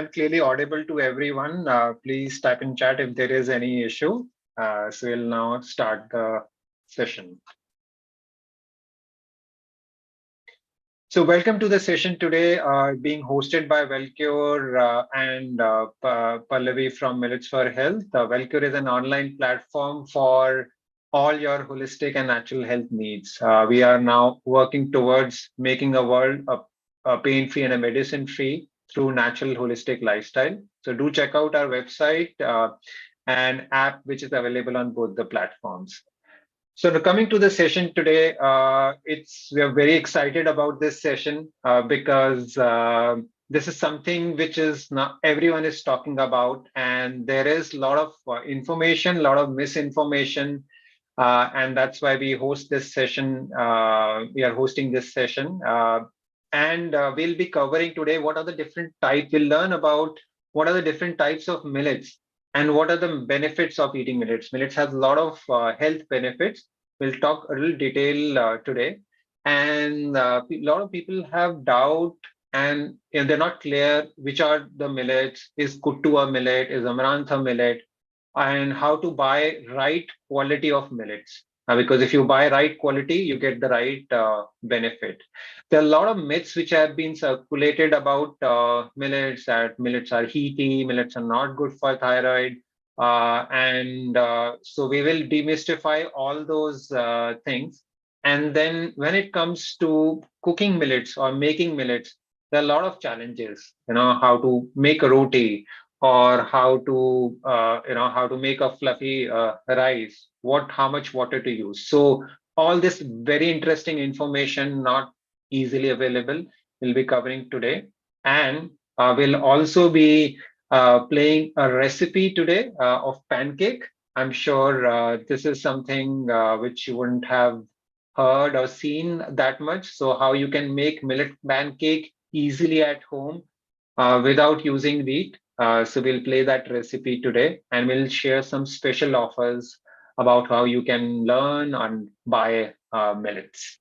clearly audible to everyone. Please type in chat if there is any issue. So we'll now start the session. So welcome to the session today, being hosted by Wellcure and Pallavi from Millets for Health. Wellcure is an online platform for all your holistic and natural health needs. We are now working towards making a world a pain-free and a medicine-free through natural holistic lifestyle. So do check out our website and app, which is available on both the platforms. So coming to the session today, we are very excited about this session because this is something which is not everyone is talking about, and there is a lot of information, a lot of misinformation, and that's why we host this session. We are hosting this session, and we'll be covering today what are the different types. We'll learn about what are the different types of millets and what are the benefits of eating millets. Millets has a lot of health benefits. We'll talk a little detail today. And a lot of people have doubt and they're not clear which are the millets. Is kuttu a millet? Is amaranth a millet? And how to buy right quality of millets. Because if you buy right quality, you get the right benefit. There are a lot of myths which have been circulated about millets, that millets are heaty, millets are not good for thyroid. So we will demystify all those things. And then when it comes to cooking millets or making millets, there are a lot of challenges, how to make a roti, or how to make a fluffy rice, how much water to use. So all this very interesting information, not easily available, we'll be covering today. And we'll also be playing a recipe today of pancake. I'm sure this is something which you wouldn't have heard or seen that much. So how you can make millet pancake easily at home without using wheat. So we'll play that recipe today, and we'll share some special offers about how you can learn and buy millets.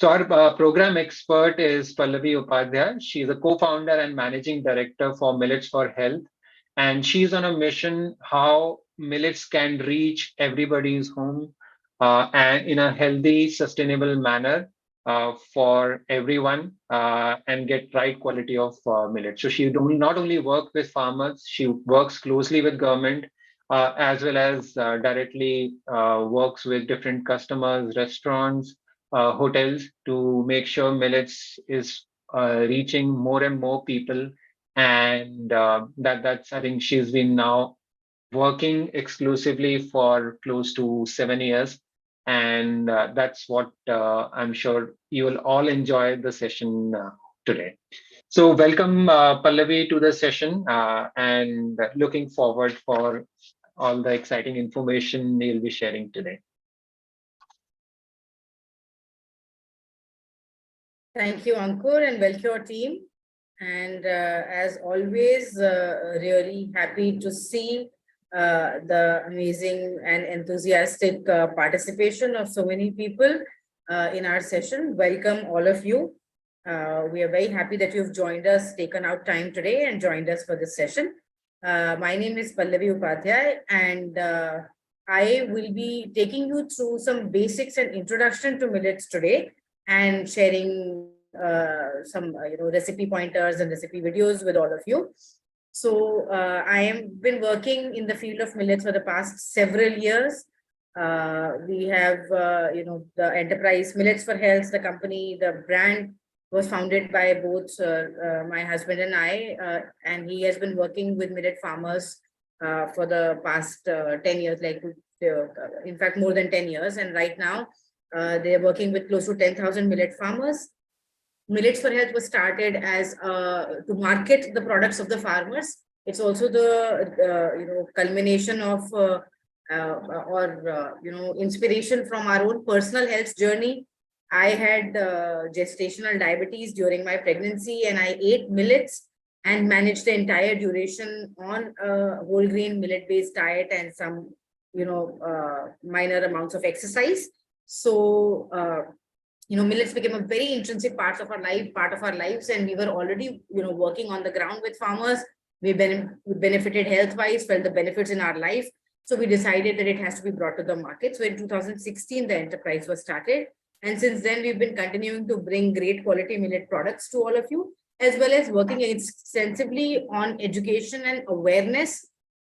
So our program expert is Pallavi Upadhyay. She's a co-founder and managing director for Millets for Health. And she's on a mission how millets can reach everybody's home and in a healthy, sustainable manner for everyone and get right quality of millet. So she not only work with farmers, she works closely with government as well as directly works with different customers, restaurants, hotels to make sure millets is reaching more and more people. And that's I think she's been now working exclusively for close to 7 years. And that's what I'm sure you will all enjoy the session today. So welcome Pallavi to the session and looking forward for all the exciting information you'll be sharing today. Thank you, Ankur, and Wellcure team. And as always, really happy to see the amazing and enthusiastic participation of so many people in our session. Welcome, all of you. We are very happy that you've joined us, taken out time today and joined us for this session. My name is Pallavi Upadhyay, and I will be taking you through some basics and introduction to millets today, and sharing some recipe pointers and recipe videos with all of you. So I have been working in the field of millets for the past several years. We have the enterprise Millets for Health, the company, the brand was founded by both my husband and I, and he has been working with millet farmers for the past 10 years, in fact more than 10 years, and right now they're working with close to 10,000 millet farmers. Millets for Health was started as to market the products of the farmers. It's also the culmination of inspiration from our own personal health journey. I had gestational diabetes during my pregnancy, and I ate millets and managed the entire duration on a whole grain millet based diet and some minor amounts of exercise. So millets became a very intrinsic part of our lives, and we were already, working on the ground with farmers. We benefited health-wise, felt the benefits in our life. So we decided that it has to be brought to the market. So in 2016, the enterprise was started. And since then, we've been continuing to bring great quality millet products to all of you, as well as working extensively on education and awareness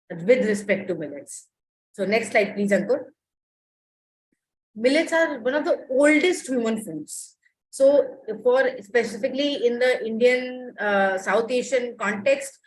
with respect to millets. So next slide, please, Ankur. Millets are one of the oldest human foods. So for specifically in the Indian South Asian context,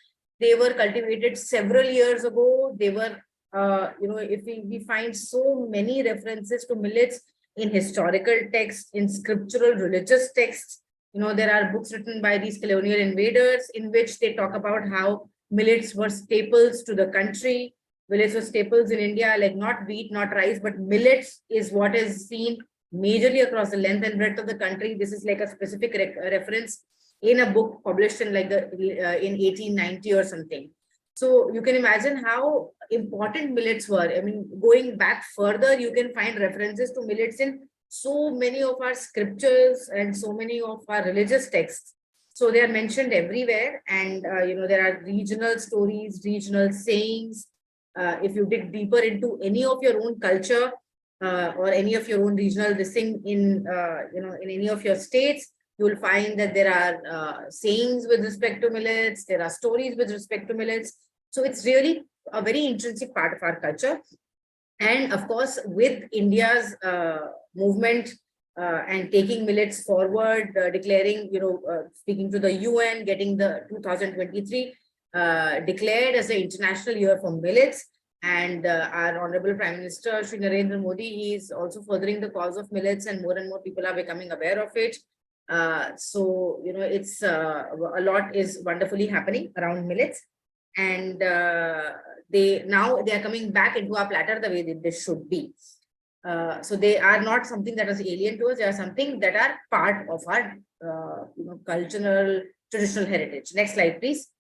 they were cultivated several years ago. They were, if we find so many references to millets in historical texts, in scriptural religious texts. There are books written by these colonial invaders in which they talk about how millets were staples to the country. Millets were staples in India, like not wheat, not rice, but millets is what is seen majorly across the length and breadth of the country. This is like a specific reference in a book published in in 1890 or something. So you can imagine how important millets were. I mean, going back further, you can find references to millets in so many of our scriptures and so many of our religious texts. So they are mentioned everywhere. And, there are regional stories, regional sayings. If you dig deeper into any of your own culture or any of your own regional thing in, in any of your states, you will find that there are sayings with respect to millets, there are stories with respect to millets. So it's really a very intrinsic part of our culture. And of course, with India's movement and taking millets forward, declaring, speaking to the UN, getting the 2023 declared as the International Year for Millets. And our Honorable Prime Minister, Shri Narendra Modi, he is also furthering the cause of millets, and more people are becoming aware of it. So, it's a lot is wonderfully happening around millets. And they are coming back into our platter the way that they should be. So they are not something that is alien to us. They are something that are part of our cultural traditional heritage. Next slide, please.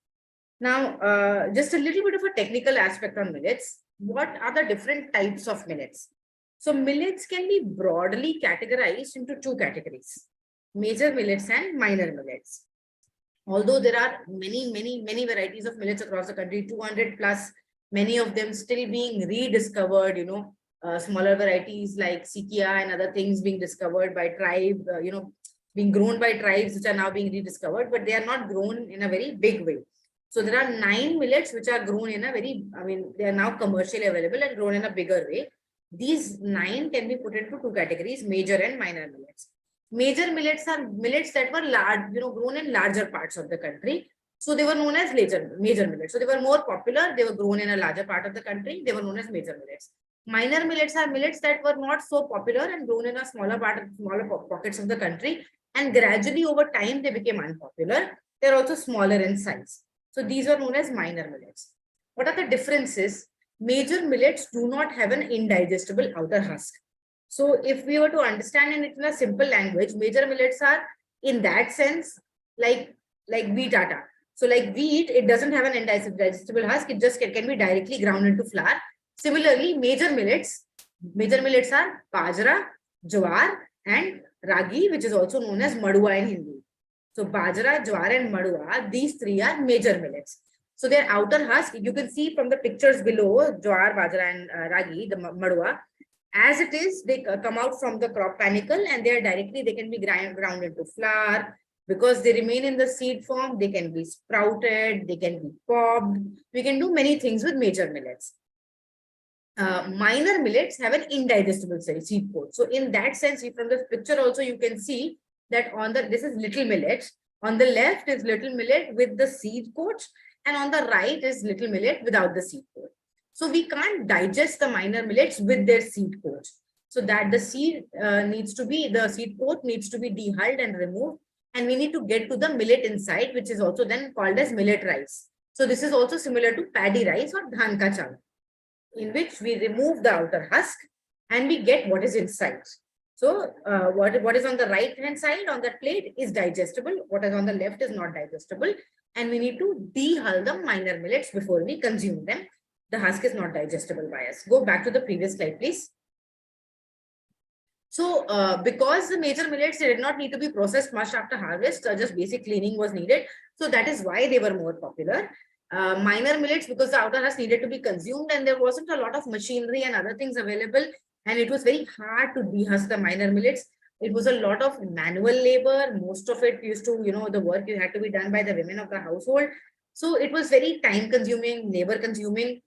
Now, just a little bit of a technical aspect on millets. What are the different types of millets? So millets can be broadly categorized into two categories: major millets and minor millets. Although there are many varieties of millets across the country, 200 plus, many of them still being rediscovered, smaller varieties like Sikia and other things being discovered by tribe, being grown by tribes which are now being rediscovered, but they are not grown in a very big way. So there are 9 millets which are grown in a very, they are now commercially available and grown in a bigger way. These 9 can be put into two categories: major and minor millets. Major millets are millets that were large, grown in larger parts of the country. So they were known as major millets. So they were more popular. They were grown in a larger part of the country. They were known as major millets. Minor millets are millets that were not so popular and grown in a smaller pockets of the country. And gradually over time, they became unpopular. They're also smaller in size. So these are known as minor millets. What are the differences? Major millets do not have an indigestible outer husk. So if we were to understand it in a simple language, major millets are in that sense like wheat atta. So like wheat, it doesn't have an indigestible husk. It just can be directly ground into flour. Similarly, major millets are bajra, jawar, and ragi, which is also known as madua in Hindi. So bajra, jawar, and madua, these three are major millets. So their outer husk, you can see from the pictures below, jawar, bajra, and ragi, the madua. As it is, they come out from the crop panicle and they can be ground into flour. Because they remain in the seed form, they can be sprouted, they can be popped. We can do many things with major millets. Minor millets have an indigestible seed coat. So in that sense, from this picture also, you can see that this is little millet. On the left is little millet with the seed coat, and on the right is little millet without the seed coat. So we can't digest the minor millets with their seed coat. So that the seed coat needs to be dehulled and removed. And we need to get to the millet inside, which is also then called as millet rice. So this is also similar to paddy rice or dhan ka chawal, in which we remove the outer husk and we get what is inside. So what is on the right hand side on that plate is digestible. What is on the left is not digestible. And we need to dehull the minor millets before we consume them. The husk is not digestible by us. Go back to the previous slide, please. So because the major millets, they did not need to be processed much after harvest, just basic cleaning was needed. So that is why they were more popular. Minor millets, because the outer husk needed to be consumed and there wasn't a lot of machinery and other things available. And it was very hard to dehusk the minor millets. It was a lot of manual labor. Most of it used to, the work had to be done by the women of the household. So it was very time consuming, labor consuming,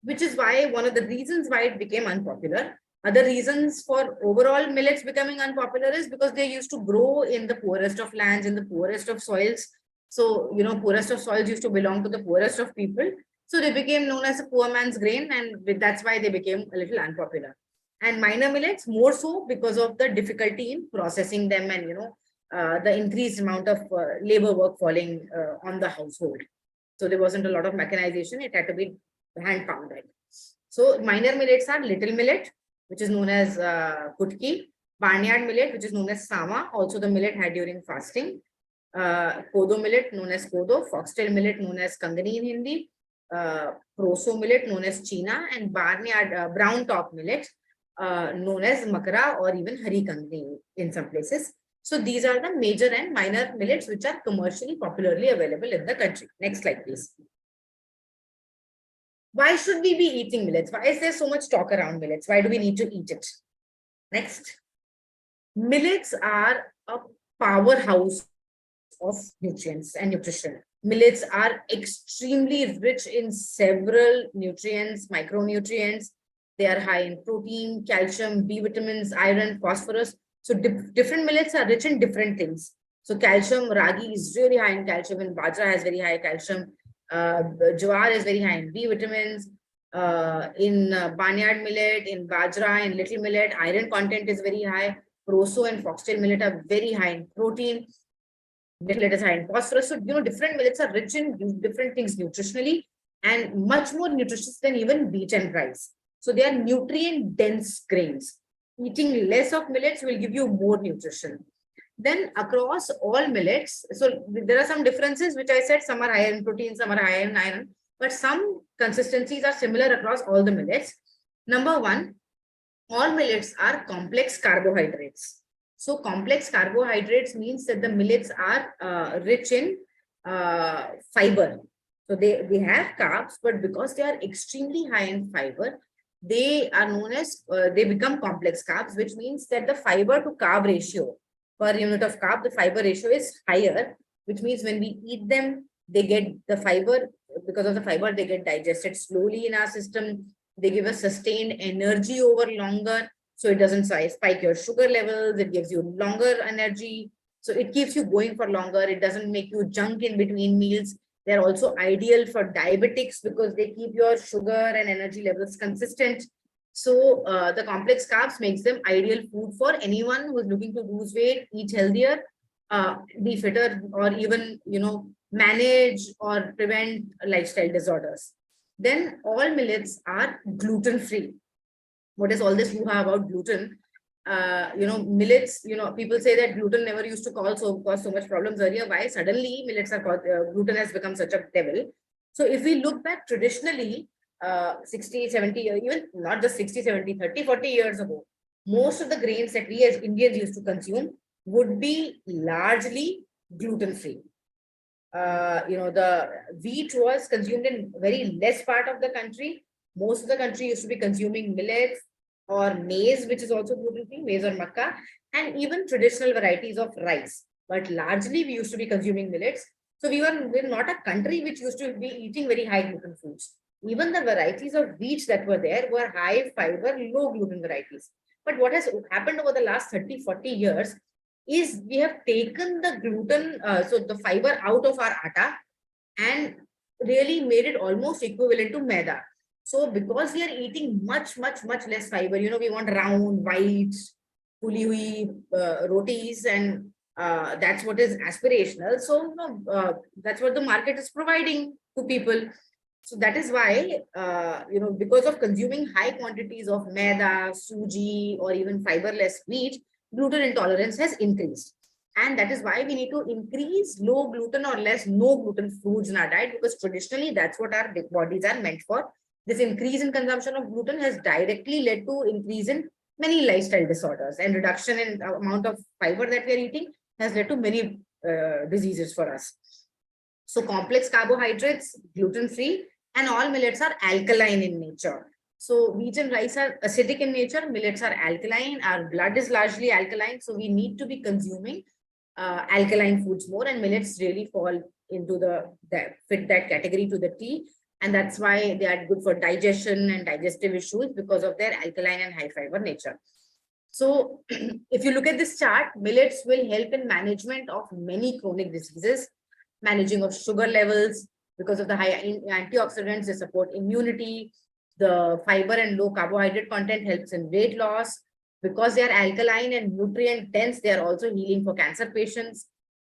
which is why one of the reasons why it became unpopular. Other reasons for overall millets becoming unpopular is because they used to grow in the poorest of lands, in the poorest of soils. So, poorest of soils used to belong to the poorest of people. So they became known as a poor man's grain, and that's why they became a little unpopular. And minor millets more so because of the difficulty in processing them and, the increased amount of labor work falling on the household. So there wasn't a lot of mechanization. It had to be hand pounded. So minor millets are little millet, which is known as kutki, barnyard millet, which is known as sama, also the millet had during fasting, kodo millet known as kodo, foxtail millet known as kangani in Hindi, proso millet known as china, and barnyard brown top millet known as makara or even hari kangani in some places. So these are the major and minor millets which are commercially popularly available in the country. Next slide, please. Why should we be eating millets? Why is there so much talk around millets? Why do we need to eat it? Next. Millets are a powerhouse of nutrients and nutrition. Millets are extremely rich in several nutrients, micronutrients. They are high in protein, calcium, B vitamins, iron, phosphorus. So different millets are rich in different things. So calcium, ragi is really high in calcium, and bajra has very high calcium. Jawar is very high in B vitamins. In barnyard millet, in bajra, in little millet, iron content is very high. Proso and foxtail millet are very high in protein. Millet is high in phosphorus. So, different millets are rich in different things nutritionally and much more nutritious than even wheat and rice. So they are nutrient dense grains. Eating less of millets will give you more nutrition. Then across all millets, so there are some differences, which I said, some are higher in protein, some are higher in iron, but some consistencies are similar across all the millets. Number one, all millets are complex carbohydrates. So complex carbohydrates means that the millets are rich in fiber. So they have carbs, but because they are extremely high in fiber, they are known as, they become complex carbs, which means that the fiber to carb ratio per unit of carb, the fiber ratio is higher, which means when we eat them, they get the fiber, because of the fiber, they get digested slowly in our system. They give us sustained energy over longer. So it doesn't spike your sugar levels. It gives you longer energy. So it keeps you going for longer. It doesn't make you junk in between meals. They're also ideal for diabetics because they keep your sugar and energy levels consistent. So the complex carbs makes them ideal food for anyone who is looking to lose weight, eat healthier, be fitter, or even, manage or prevent lifestyle disorders. Then all millets are gluten-free. What is all this hoo-ha about gluten? Millets, people say that gluten never used to cause so much problems earlier. Why suddenly millets are called, gluten has become such a devil? So if we look back traditionally, 60, 70 years, even not just 60, 70, 30, 40 years ago, most of the grains that we as Indians used to consume would be largely gluten-free. The wheat was consumed in very less part of the country. Most of the country used to be consuming millets or maize, which is also gluten-free, maize or makkah, and even traditional varieties of rice. But largely, we used to be consuming millets. So we're not a country which used to be eating very high gluten foods. Even the varieties of wheat that were there were high fiber, low gluten varieties. But what has happened over the last 30, 40 years is we have taken the gluten, so the fiber out of our atta and really made it almost equivalent to maida. So because we are eating much, much, much less fiber, we want round, white, puli hui rotis, and that's what is aspirational. So that's what the market is providing to people. So that is why, because of consuming high quantities of maida, suji, or even fiberless wheat, gluten intolerance has increased. And that is why we need to increase low gluten or no gluten foods in our diet, because traditionally that's what our bodies are meant for. This increase in consumption of gluten has directly led to increase in many lifestyle disorders, and reduction in the amount of fiber that we are eating has led to many diseases for us. So complex carbohydrates, gluten-free, and all millets are alkaline in nature. So wheat and rice are acidic in nature, millets are alkaline, our blood is largely alkaline, so we need to be consuming alkaline foods more, and millets really fall into fit that category to the T, and that's why they are good for digestion and digestive issues because of their alkaline and high fiber nature. So if you look at this chart, millets will help in management of many chronic diseases, managing of sugar levels because of the high antioxidants, they support immunity. The fiber and low carbohydrate content helps in weight loss. Because they are alkaline and nutrient dense, they are also healing for cancer patients.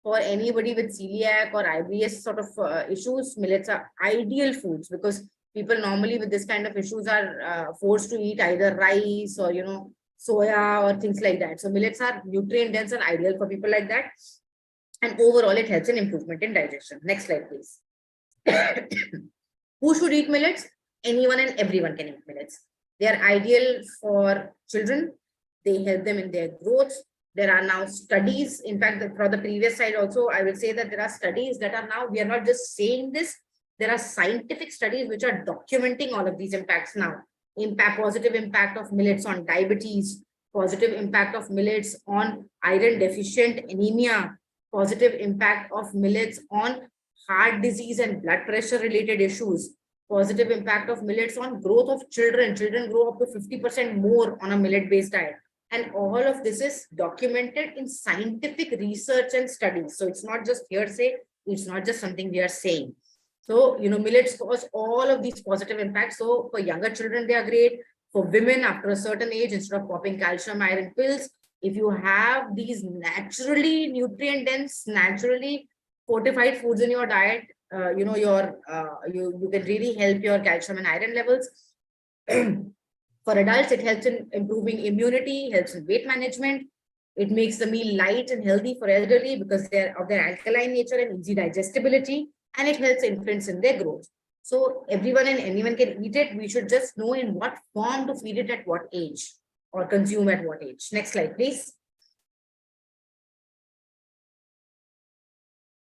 For anybody with celiac or IBS sort of issues, millets are ideal foods because people normally with this kind of issues are forced to eat either rice or, soya or things like that. So millets are nutrient dense and ideal for people like that. And overall, it helps in improvement in digestion. Next slide, please. Who should eat millets? Anyone and everyone can eat millets. They are ideal for children. They help them in their growth. There are now studies. In fact, for the previous slide also, I will say that there are studies that are now, we are not just saying this, there are scientific studies which are documenting all of these impacts now. Positive impact of millets on diabetes, positive impact of millets on iron deficient anemia, positive impact of millets on heart disease and blood pressure related issues, positive impact of millets on growth of children. Children grow up to 50% more on a millet-based diet. And all of this is documented in scientific research and studies. So it's not just hearsay, it's not just something we are saying. So, millets cause all of these positive impacts. So for younger children, they are great. For women after a certain age, instead of popping calcium iron pills, if you have these naturally nutrient dense, naturally fortified foods in your diet, you can really help your calcium and iron levels. For adults, it helps in improving immunity, helps in weight management. It makes the meal light and healthy for elderly because they're of their alkaline nature and easy digestibility, and it helps infants in their growth. So everyone and anyone can eat it. We should just know in what form to feed it at what age or consume at what age. Next slide, please.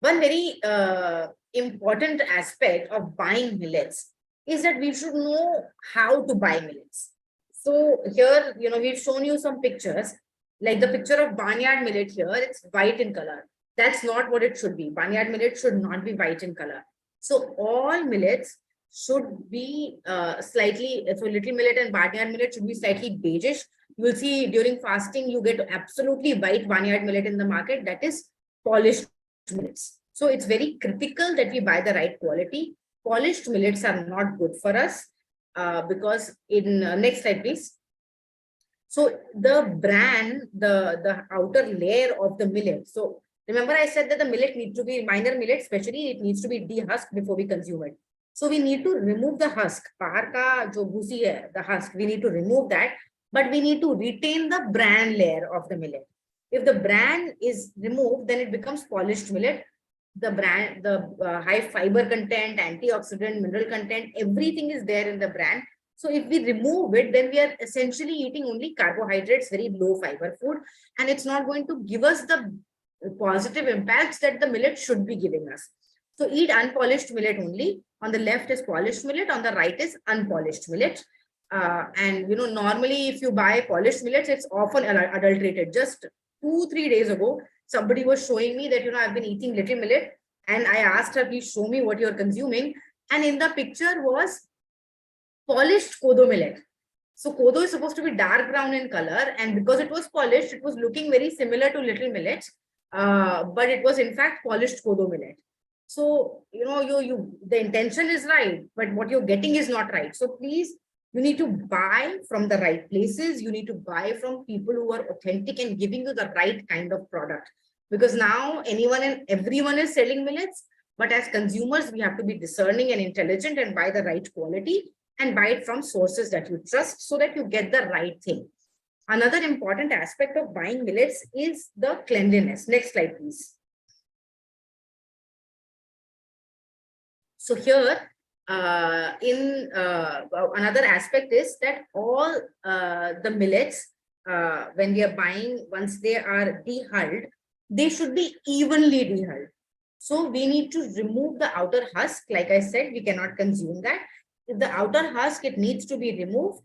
One very important aspect of buying millets is that we should know how to buy millets. So here, we've shown you some pictures, like the picture of barnyard millet here, it's white in color. That's not what it should be. Barnyard millet should not be white in color. So all millets should be slightly, so little millet and barnyard millet should be slightly beigeish. You will see during fasting, you get absolutely white barnyard millet in the market, that is polished millets. So it's very critical that we buy the right quality. Polished millets are not good for us because in next slide, please. So the bran, the outer layer of the millet. So remember I said that the millet needs to be minor millet, especially it needs to be dehusked before we consume it. So we need to remove the husk. Bahar ka jo bhusi hai, the husk, we need to remove that, but we need to retain the bran layer of the millet. If the bran is removed, then it becomes polished millet. The bran, the high fiber content, antioxidant, mineral content, everything is there in the bran. So if we remove it, then we are essentially eating only carbohydrates, very low fiber food, and it's not going to give us the positive impacts that the millet should be giving us. So eat unpolished millet only. On the left is polished millet, on the right is unpolished millet. And normally if you buy polished millets, it's often adulterated. Just 2-3 days ago, somebody was showing me that, I've been eating little millet, and I asked her, please show me what you're consuming. And in the picture was polished kodo millet. So kodo is supposed to be dark brown in color, and because it was polished, it was looking very similar to little millet, but it was in fact polished kodo millet. So, the intention is right, but what you're getting is not right. So please, you need to buy from the right places. You need to buy from people who are authentic and giving you the right kind of product. Because now anyone and everyone is selling millets, but as consumers, we have to be discerning and intelligent and buy the right quality and buy it from sources that you trust so that you get the right thing. Another important aspect of buying millets is the cleanliness. Next slide, please. So here, another aspect is that all the millets when we are buying, once they are dehulled, they should be evenly dehulled. So we need to remove the outer husk. Like I said, we cannot consume that. If the outer husk, it needs to be removed.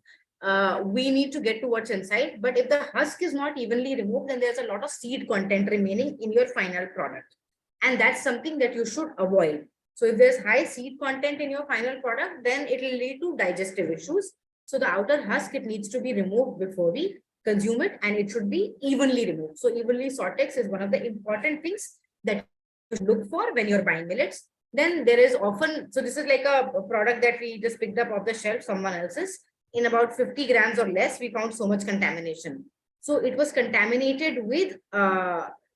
We need to get to what's inside. But if the husk is not evenly removed, then there's a lot of seed content remaining in your final product. And that's something that you should avoid. So if there's high seed content in your final product, then it will lead to digestive issues. So the outer husk, it needs to be removed before we consume it, and it should be evenly removed. So evenly sortex is one of the important things that you should look for when you're buying millets. Then there is often, so this is like a product that we just picked up off the shelf, someone else's. In about 50 grams or less, we found so much contamination. So it was contaminated with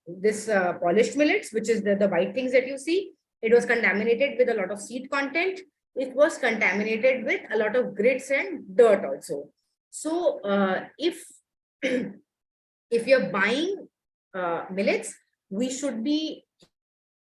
this polished millets, which is the white things that you see. It was contaminated with a lot of seed content. It was contaminated with a lot of grits and dirt also. So if if you're buying millets, we should be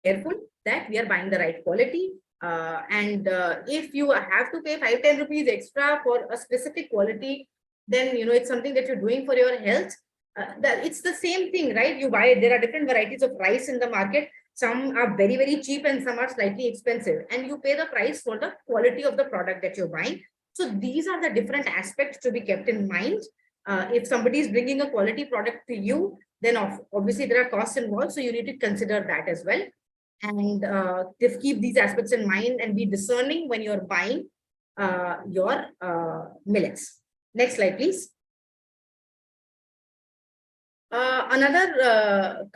careful that we are buying the right quality. And if you have to pay 5-10 rupees extra for a specific quality, then it's something that you're doing for your health. That it's the same thing, right? You buy, there are different varieties of rice in the market. Some are very, very cheap and some are slightly expensive, and you pay the price for the quality of the product that you're buying. So these are the different aspects to be kept in mind. If somebody is bringing a quality product to you, then obviously there are costs involved, so you need to consider that as well. And keep these aspects in mind and be discerning when you're buying your millets. Next slide, please. Another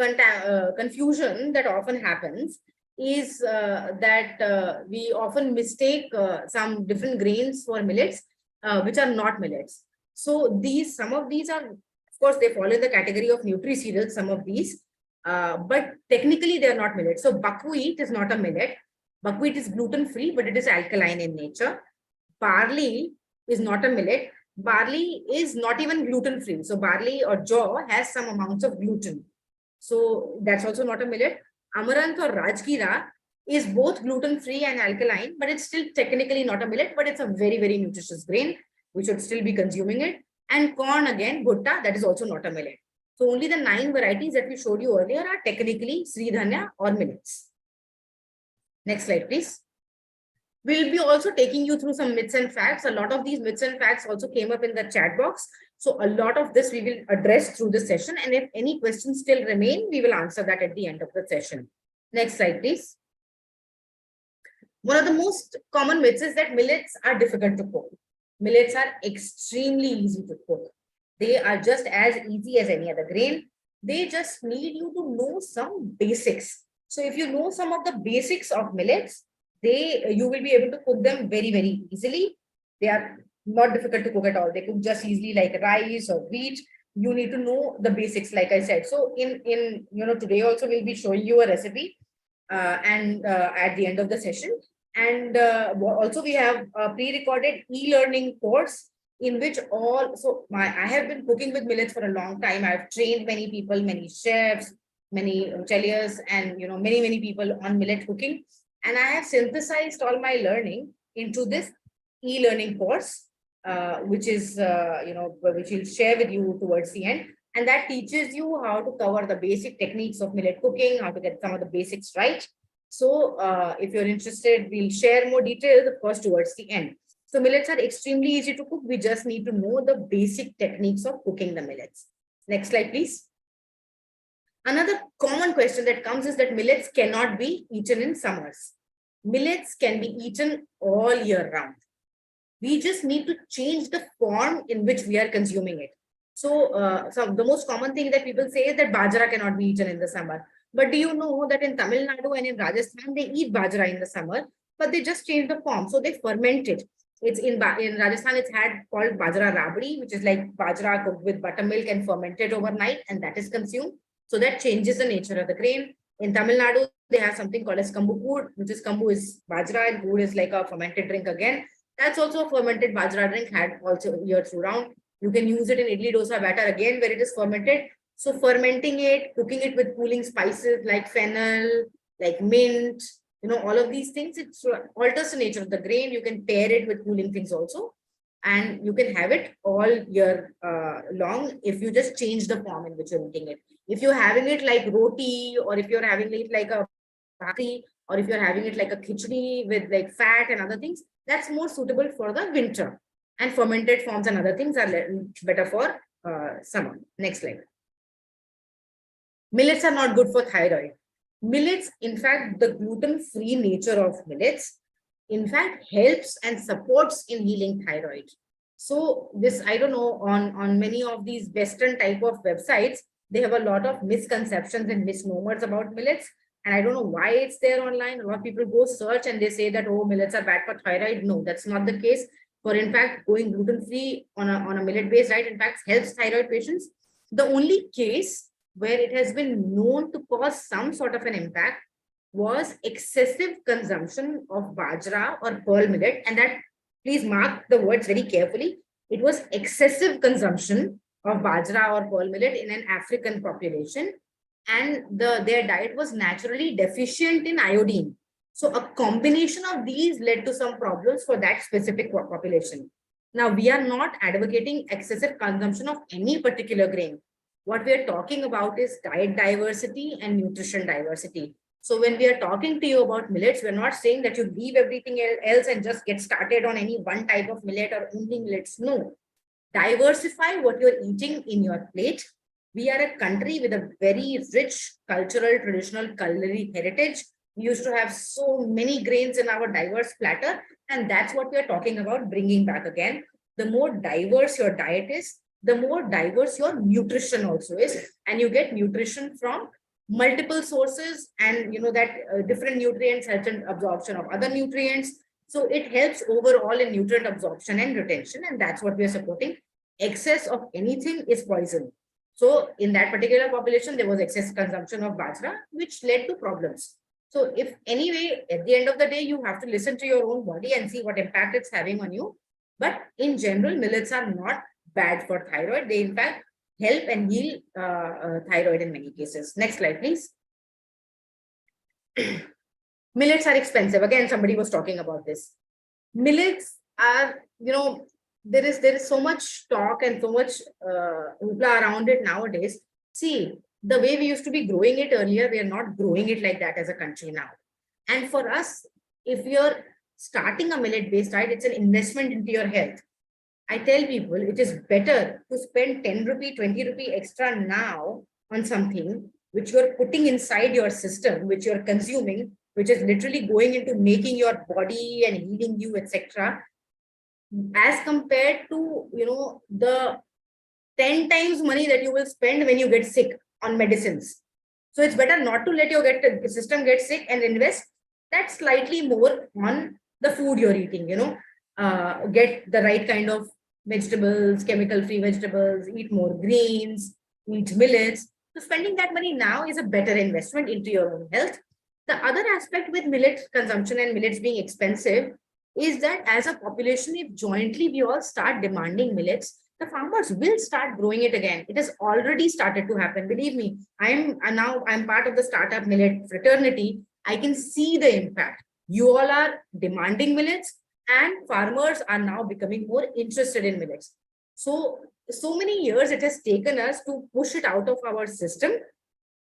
confusion that often happens is that we often mistake some different grains for millets, which are not millets. So some of these are, of course, they fall in the category of nutri-cereals, some of these, but technically they are not millets. So buckwheat is not a millet. Buckwheat is gluten-free, but it is alkaline in nature. Barley is not a millet. Barley is not even gluten-free. So barley or jaw has some amounts of gluten. So that's also not a millet. Amaranth or Rajgira is both gluten-free and alkaline, but it's still technically not a millet, but it's a very, very nutritious grain. We should still be consuming it. And corn, again, bhutta, that is also not a millet. So only the 9 varieties that we showed you earlier are technically Sridhanya or millets. Next slide, please. We'll be also taking you through some myths and facts. A lot of these myths and facts also came up in the chat box. So a lot of this we will address through the session. And if any questions still remain, we will answer that at the end of the session. Next slide, please. One of the most common myths is that millets are difficult to cook. Millets are extremely easy to cook. They are just as easy as any other grain. They just need you to know some basics. So if you know some of the basics of millets, you will be able to cook them very, very easily. They are not difficult to cook at all. They cook just easily like rice or wheat. You need to know the basics, like I said. So today also we'll be showing you a recipe at the end of the session. And also we have a pre-recorded e-learning course in which I have been cooking with millets for a long time. I've trained many people, many chefs, many hoteliers, and many people on millet cooking. And I have synthesized all my learning into this e-learning course, which is, which we'll share with you towards the end. And that teaches you how to cover the basic techniques of millet cooking, how to get some of the basics right. So if you're interested, we'll share more details, of course, towards the end. So millets are extremely easy to cook. We just need to know the basic techniques of cooking the millets. Next slide, please. Another common question that comes is that millets cannot be eaten in summers. Millets can be eaten all year round. We just need to change the form in which we are consuming it. So the most common thing that people say is that bajra cannot be eaten in the summer. But do you know that in Tamil Nadu and in Rajasthan, they eat bajra in the summer, but they just change the form. So they ferment it. It's in Rajasthan, it's called bajra rabdi, which is like bajra cooked with buttermilk and fermented overnight, and that is consumed. So that changes the nature of the grain. In Tamil Nadu, they have something called as kambu kood, which is kambu is bajra and kood is like a fermented drink again. That's also a fermented bajra drink had also year through round. You can use it in idli dosa batter again, where it is fermented. So fermenting it, cooking it with cooling spices like fennel, like mint, all of these things, it alters the nature of the grain. You can pair it with cooling things also. and you can have it all year long if you just change the form in which you're eating it. If you're having it like roti, or if you're having it like a bhakri, or if you're having it like a khichdi with like fat and other things, that's more suitable for the winter. And fermented forms and other things are better for summer. Next slide. Millets are not good for thyroid. Millets, in fact, the gluten-free nature of millets, in fact, helps and supports in healing thyroid. So this, I don't know, on many of these Western type of websites, they have a lot of misconceptions and misnomers about millets. And I don't know why it's there online. A lot of people go search and they say that, oh, millets are bad for thyroid. No, that's not the case. For in fact, going gluten-free on a millet-based diet, in fact, helps thyroid patients. The only case where it has been known to cause some sort of an impact was excessive consumption of bajra or pearl millet. And that, please mark the words very carefully, it was excessive consumption of bajra or pearl millet in an African population, and their diet was naturally deficient in iodine. So a combination of these led to some problems for that specific population. Now, we are not advocating excessive consumption of any particular grain. What we are talking about is diet diversity and nutrition diversity. So when we are talking to you about millets, we're not saying that you leave everything else and just get started on any one type of millet or only millets. No. Diversify what you're eating in your plate. We are a country with a very rich cultural, traditional culinary heritage. We used to have so many grains in our diverse platter, and that's what we are talking about bringing back again. The more diverse your diet is, the more diverse your nutrition also is, and you get nutrition from multiple sources, and you know that different nutrients help in absorption of other nutrients. So it helps overall in nutrient absorption and retention, and that's what we are supporting. Excess of anything is poison. So in that particular population, there was excess consumption of bajra, which led to problems. So if anyway, at the end of the day, you have to listen to your own body and see what impact it's having on you. But in general, millets are not bad for thyroid. They in fact help and heal thyroid in many cases. Next slide, please. Millets are expensive. Again, somebody was talking about this. Millets are, you know, there is so much talk and so much hoopla around it nowadays. See, the way we used to be growing it earlier, we are not growing it like that as a country now. And for us, if you're starting a millet-based diet, it's an investment into your health. I tell people it is better to spend 10 rupee, 20 rupee extra now on something which you're putting inside your system, which you're consuming, which is literally going into making your body and healing you, etc., as compared to, you know, the 10 times money that you will spend when you get sick on medicines. So it's better not to let your system get sick and invest that slightly more on the food you're eating, you know, get the right kind of vegetables, chemical-free vegetables, eat more greens, eat millets. So spending that money now is a better investment into your own health. The other aspect with millet consumption and millets being expensive is that as a population, if jointly we all start demanding millets, the farmers will start growing it again. It has already started to happen. Believe me, I'm part of the startup millet fraternity. I can see the impact. You all are demanding millets, and farmers are now becoming more interested in millets. So many years it has taken us to push it out of our system.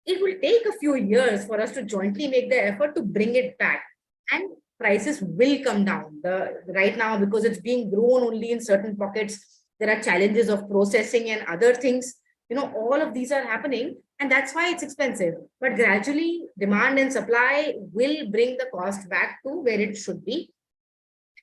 It will take a few years for us to jointly make the effort to bring it back, and prices will come down. Right now, because it's being grown only in certain pockets, there are challenges of processing and other things. You know, all of these are happening, and that's why it's expensive. But gradually, demand and supply will bring the cost back to where it should be.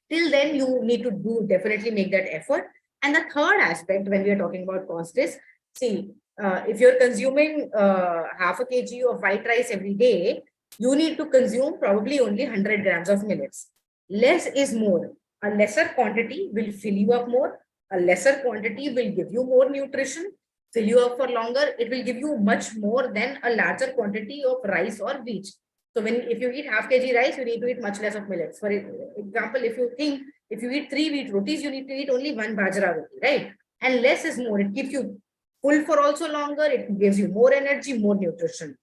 Till then, you need to definitely make that effort. And the third aspect when we are talking about cost is, see, if you're consuming half a kg of white rice every day, you need to consume probably only 100 grams of millets. Less is more. A lesser quantity will fill you up more. A lesser quantity will give you more nutrition, fill you up for longer. It will give you much more than a larger quantity of rice or wheat. So if you eat half kg rice, you need to eat much less of millets. For example, if you eat 3 wheat rotis, you need to eat only 1 bajra roti, right? And less is more. It keeps you full for also longer. It gives you more energy, more nutrition.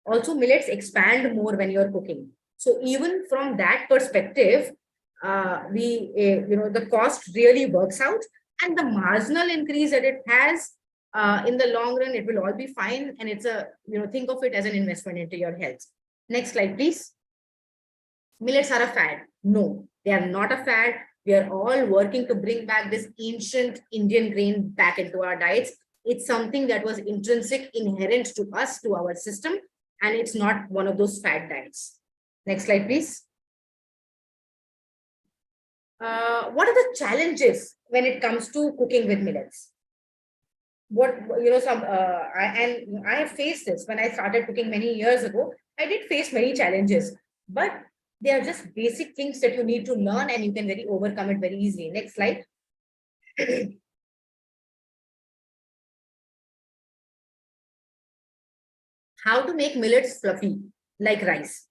Also, millets expand more when you're cooking. So even from that perspective, the cost really works out, and the marginal increase that it has in the long run, it will all be fine. And it's think of it as an investment into your health. Next slide, please. Millets are a fad. No, they are not a fad. We are all working to bring back this ancient Indian grain back into our diets. It's something that was intrinsic, inherent to us, to our system, and it's not one of those fad diets. Next slide, please. What are the challenges when it comes to cooking with millets? I have faced this when I started cooking many years ago. I did face many challenges, but they are just basic things that you need to learn, and you can overcome it very easily. Next slide. How to make millets fluffy like rice.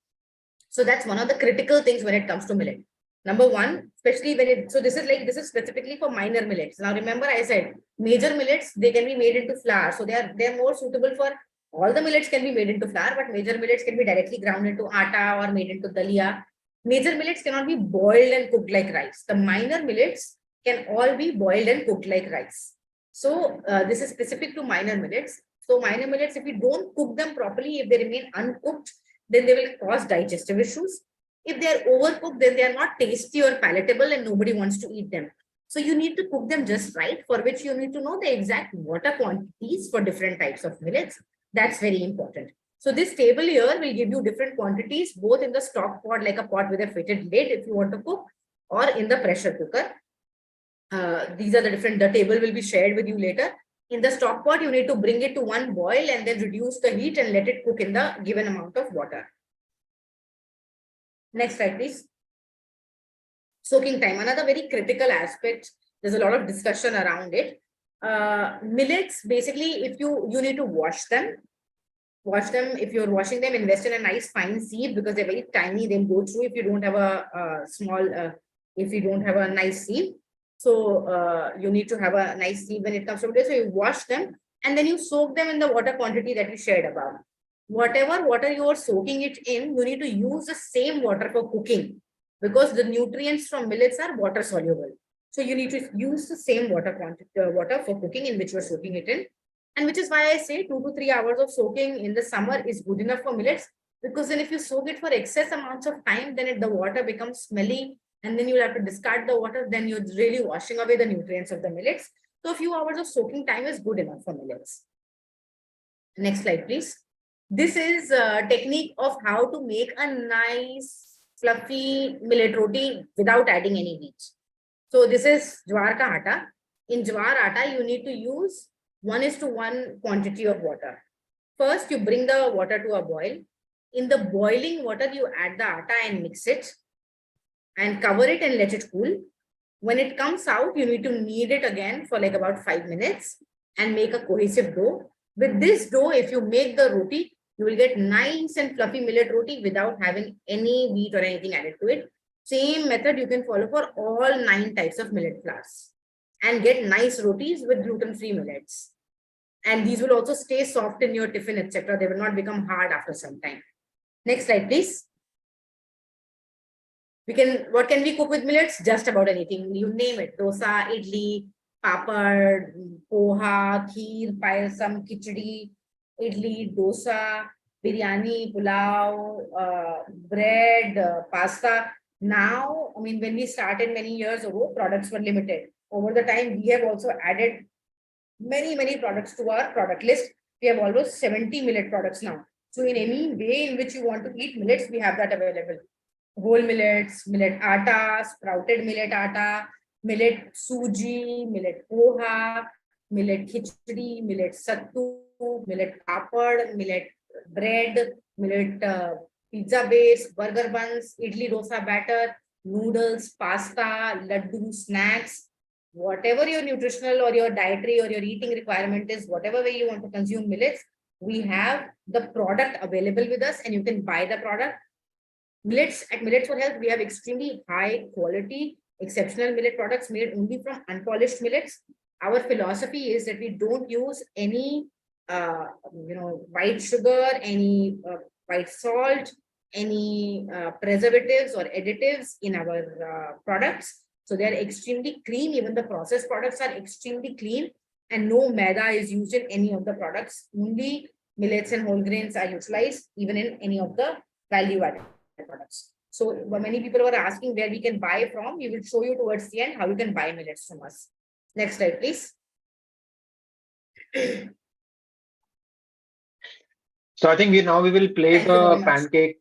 So that's one of the critical things when it comes to millet. Number one, especially this is specifically for minor millets. Now remember, I said major millets, they can be made into flour. So they're more suitable for, all the millets can be made into flour, but major millets can be directly ground into atta or made into dalia. Major millets cannot be boiled and cooked like rice. The minor millets can all be boiled and cooked like rice. So this is specific to minor millets. So minor millets, if you don't cook them properly, if they remain uncooked, then they will cause digestive issues. If they are overcooked, then they are not tasty or palatable and nobody wants to eat them. So you need to cook them just right, for which you need to know the exact water quantities for different types of millets. That's very important. So this table here will give you different quantities, both in the stock pot, like a pot with a fitted lid if you want to cook, or in the pressure cooker. These are the table will be shared with you later. In the stock pot, you need to bring it to one boil and then reduce the heat and let it cook in the given amount of water. Next slide, please. Soaking time, another very critical aspect. There's a lot of discussion around it. Millets, basically, if you need to wash them. If you're washing them, invest in a nice fine sieve, because they're very tiny. They'll go through if you don't have if you don't have a nice sieve. So you need to have a nice sieve when it comes to it. So you wash them and then you soak them in the water quantity that we shared above. Whatever water you are soaking it in, you need to use the same water for cooking, because the nutrients from millets are water soluble. So you need to use the same water for cooking in which you are soaking it in. And which is why I say 2 to 3 hours of soaking in the summer is good enough for millets, because then if you soak it for excess amounts of time, then the water becomes smelly, and then you'll have to discard the water. Then you're really washing away the nutrients of the millets. So a few hours of soaking time is good enough for millets. Next slide, please. This is a technique of how to make a nice fluffy millet roti without adding any wheat. So this is jawar ka atta. In jawar atta, you need to use 1:1 quantity of water. First, you bring the water to a boil. In the boiling water, you add the atta and mix it and cover it and let it cool. When it comes out, you need to knead it again for like about 5 minutes and make a cohesive dough. With this dough, if you make the roti, you will get nice and fluffy millet roti without having any wheat or anything added to it. Same method you can follow for all 9 types of millet flours and get nice rotis with gluten-free millets. And these will also stay soft in your tiffin, etc. They will not become hard after some time. Next slide, please. What can we cook with millets? Just about anything. You name it. Dosa, idli, papad, poha, kheer, payasam, khichdi, idli, dosa, biryani, pulao, bread, pasta. Now, I mean, when we started many years ago, products were limited. Over the time, we have also added many products to our product list. We have almost 70 millet products now. So in any way in which you want to eat millets, we have that available. Whole millets, millet atta, sprouted millet atta, millet suji, millet poha, millet khichdi, millet sattu, millet papad, millet bread, millet pizza base, burger buns, idli dosa batter, noodles, pasta, laddu, snacks. Whatever your nutritional or your dietary or your eating requirement is, whatever way you want to consume millets, we have the product available with us and you can buy the product. Millets, at Millets for Health, we have extremely high quality, exceptional millet products made only from unpolished millets. Our philosophy is that we don't use any white sugar, any white salt, any preservatives or additives in our products. So they are extremely clean. Even the processed products are extremely clean, and no maida is used in any of the products. Only millets and whole grains are utilized, even in any of the value-added products. So many people were asking where we can buy from. We will show you towards the end how you can buy millets from us. Next slide, please. So I think we will play Thank you very the much. pancake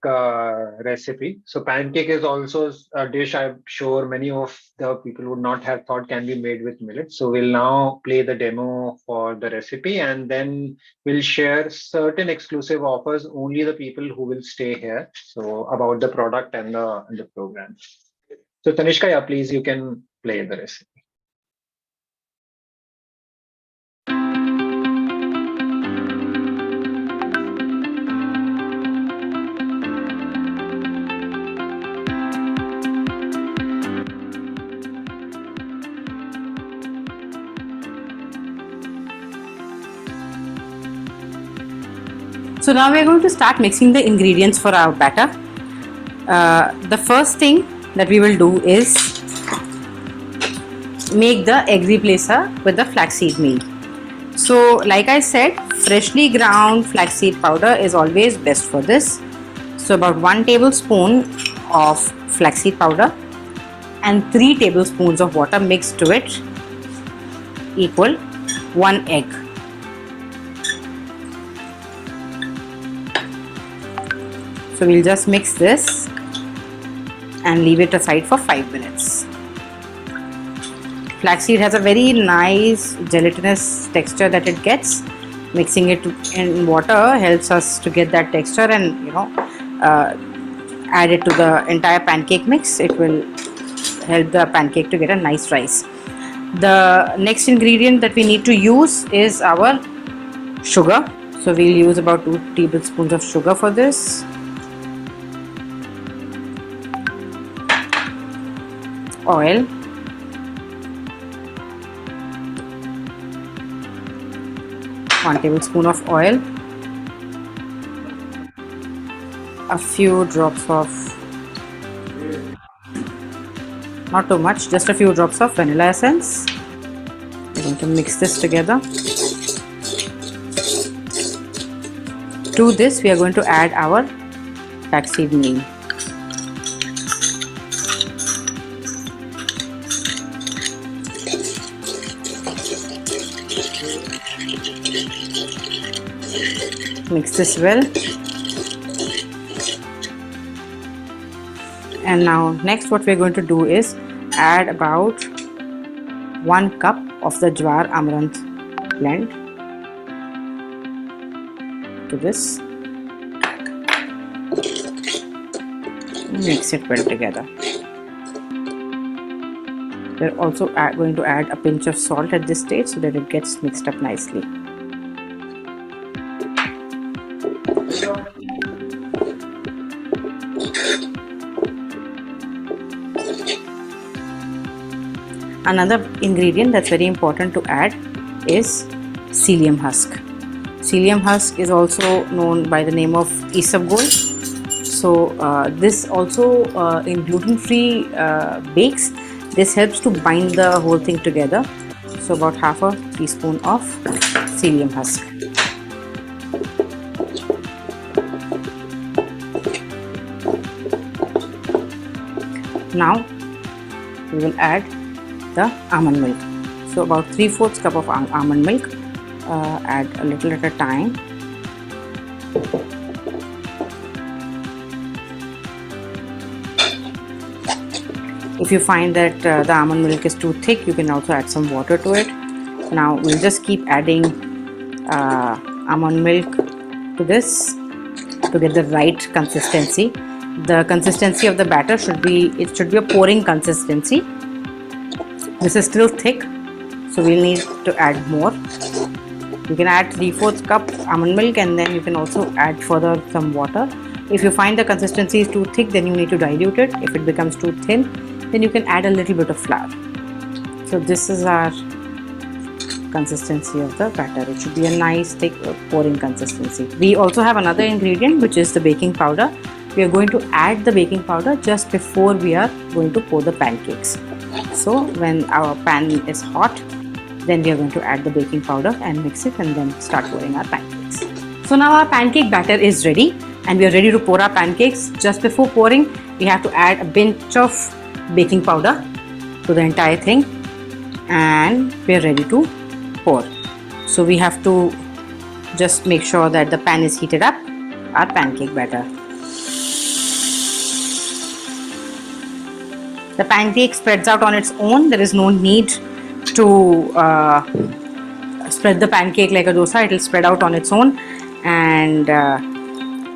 recipe. So pancake is also a dish I'm sure many of the people would not have thought can be made with millet. So we'll now play the demo for the recipe, and then we'll share certain exclusive offers, only the people who will stay here. So about the product and the program. So Tanishka, yeah, please, you can play the recipe. So now we are going to start mixing the ingredients for our batter. The first thing that we will do is make the egg replacer with the flaxseed meal. So like I said, freshly ground flaxseed powder is always best for this. So about 1 tablespoon of flaxseed powder and 3 tablespoons of water mixed to it equal 1 egg. So we'll just mix this and leave it aside for 5 minutes. Flaxseed has a very nice gelatinous texture that it gets. Mixing it in water helps us to get that texture, and add it to the entire pancake mix. It will help the pancake to get a nice rise. The next ingredient that we need to use is our sugar. So we'll use about 2 tablespoons of sugar for this. Oil, one tablespoon of oil, a few drops of, not too much, just a few drops of vanilla essence. We're going to mix this together. To this we are going to add our flaxseed meal. Mix this well, and now next what we're going to do is add about 1 cup of the jowar amaranth blend to this. Mix it well together. We're also going to add a pinch of salt at this stage so that it gets mixed up nicely. Another ingredient that's very important to add is psyllium husk. Psyllium husk is also known by the name of isabgol. So this also in gluten-free bakes, this helps to bind the whole thing together. So about half a teaspoon of psyllium husk. Now we will add the almond milk. So about 3/4 cup of almond milk. Add a little at a time. If you find that the almond milk is too thick, you can also add some water to it. Now we'll just keep adding almond milk to this to get the right consistency. The consistency of the batter should be a pouring consistency. This is still thick, so we'll need to add more. You can add 3/4 cup almond milk, and then you can also add further some water. If you find the consistency is too thick, then you need to dilute it. If it becomes too thin, then you can add a little bit of flour. So this is our consistency of the batter. It should be a nice thick pouring consistency. We also have another ingredient, which is the baking powder. we are going to add the baking powder just before we are going to pour the pancakes. So when our pan is hot, then we are going to add the baking powder and mix it and then start pouring our pancakes. So now our pancake batter is ready and we are ready to pour our pancakes. Just before pouring, we have to add a pinch of baking powder to the entire thing and we are ready to pour. So we have to just make sure that the pan is heated up, our pancake batter. The pancake spreads out on its own. There is no need to spread the pancake like a dosa. It will spread out on its own, and